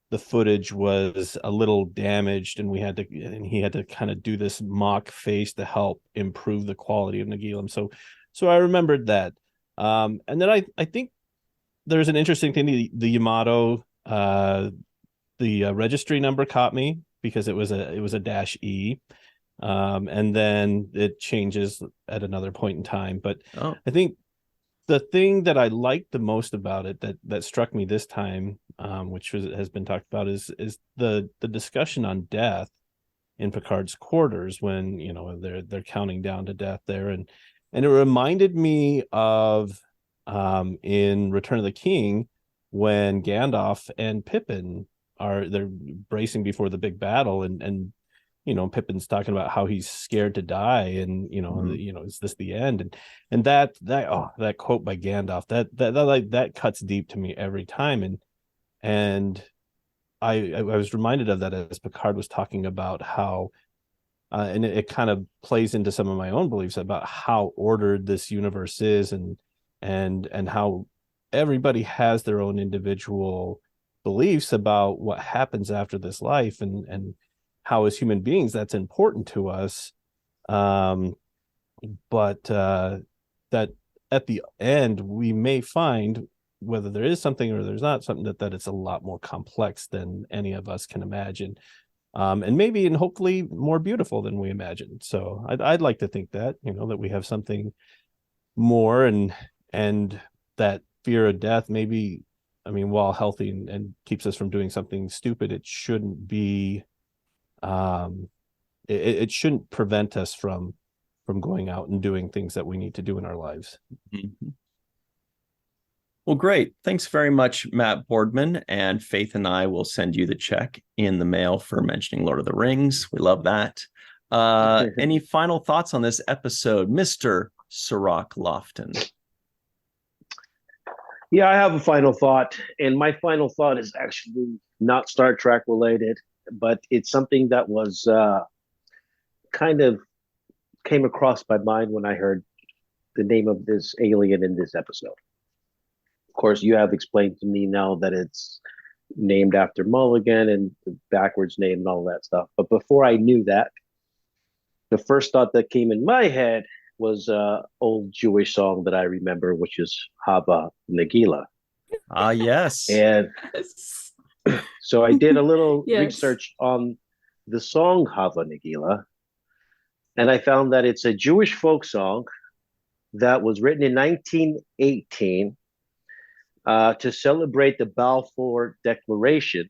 the footage was a little damaged, and he had to kind of do this mock face to help improve the quality of Nagilum. So I remembered that. And then I think there's an interesting thing. The Yamato, the registry number caught me because it was a -E. And then it changes at another point in time. But I think the thing that I liked the most about it that struck me this time, which has been talked about, is the discussion on death in Picard's quarters when they're counting down to death there, and it reminded me of in Return of the King when Gandalf and Pippin they're bracing before the big battle, and Pippin's talking about how he's scared to die, and is this the end? And that quote by Gandalf that cuts deep to me every time, and I was reminded of that as Picard was talking about how and it kind of plays into some of my own beliefs about how ordered this universe is, and how everybody has their own individual beliefs about what happens after this life, and how as human beings that's important to us, but that at the end we may find, whether there is something or there's not something, that it's a lot more complex than any of us can imagine, and maybe and hopefully more beautiful than we imagine. So I'd like to think that that we have something more, and that fear of death, maybe, while healthy and keeps us from doing something stupid, it shouldn't be it shouldn't prevent us from going out and doing things that we need to do in our lives. Mm-hmm. Well, great. Thanks very much, Matt Boardman, and Faith and I will send you the check in the mail for mentioning Lord of the Rings. We love that. Any final thoughts on this episode, Mr. Cirroc Lofton? Yeah, I have a final thought, and my final thought is actually not Star Trek related, but it's something that was kind of came across my mind when I heard the name of this alien in this episode. Of course, you have explained to me now that it's named after Mulligan and the backwards name and all that stuff. But before I knew that, the first thought that came in my head was an old Jewish song that I remember, which is Haba Nagila. Ah, yes. And So I did a little Yes. research on the song Hava Nagila, and I found that it's a Jewish folk song that was written in 1918 to celebrate the Balfour Declaration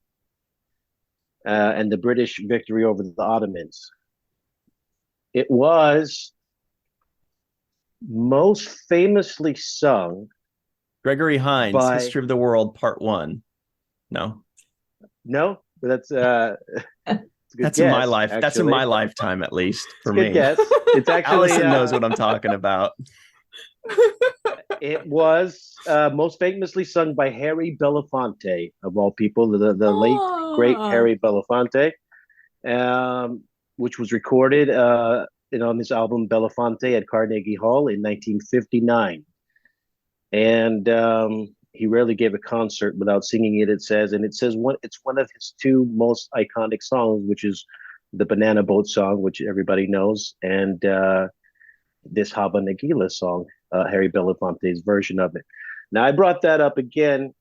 and the British victory over the Ottomans. It was most famously sung Gregory Hines, by... History of the World, Part 1. No, that's that's in my life. Actually. That's in my lifetime, at least for me. Guess. It's actually Allison knows what I'm talking about. It was most famously sung by Harry Belafonte, of all people, the late great Harry Belafonte, which was recorded on his album Belafonte at Carnegie Hall in 1959. And he rarely gave a concert without singing it, it says. And it's one of his two most iconic songs, which is the Banana Boat song, which everybody knows, and this Hava Nagila song, Harry Belafonte's version of it. Now, I brought that up again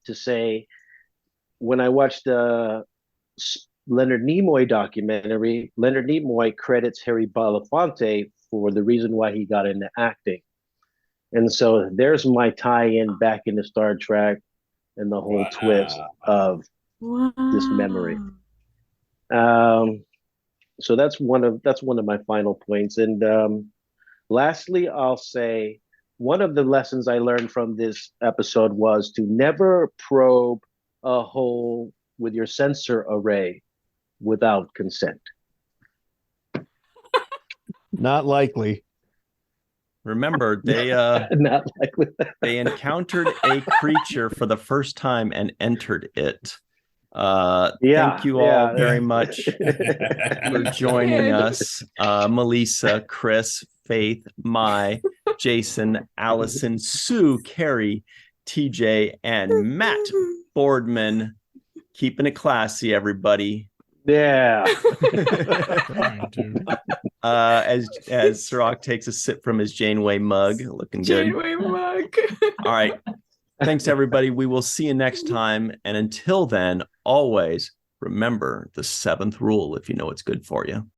to say, when I watched the Leonard Nimoy documentary, Leonard Nimoy credits Harry Belafonte for the reason why he got into acting. And so there's my tie-in back into Star Trek and the whole twist of this memory. So that's one of my final points. And lastly, I'll say one of the lessons I learned from this episode was to never probe a hole with your sensor array without consent. Not likely. Remember, they not likely. They encountered a creature for the first time and entered it. Thank you all very much for joining us. Melissa, Chris, Faith, Mai, Jason, Allison, Sue, Carrie, TJ, and Matt Boardman. Keeping it classy, everybody. Yeah. As Cirroc takes a sip from his Janeway mug, looking good. Janeway mug. All right. Thanks, everybody. We will see you next time. And until then, always remember the 7th rule if you know what's good for you.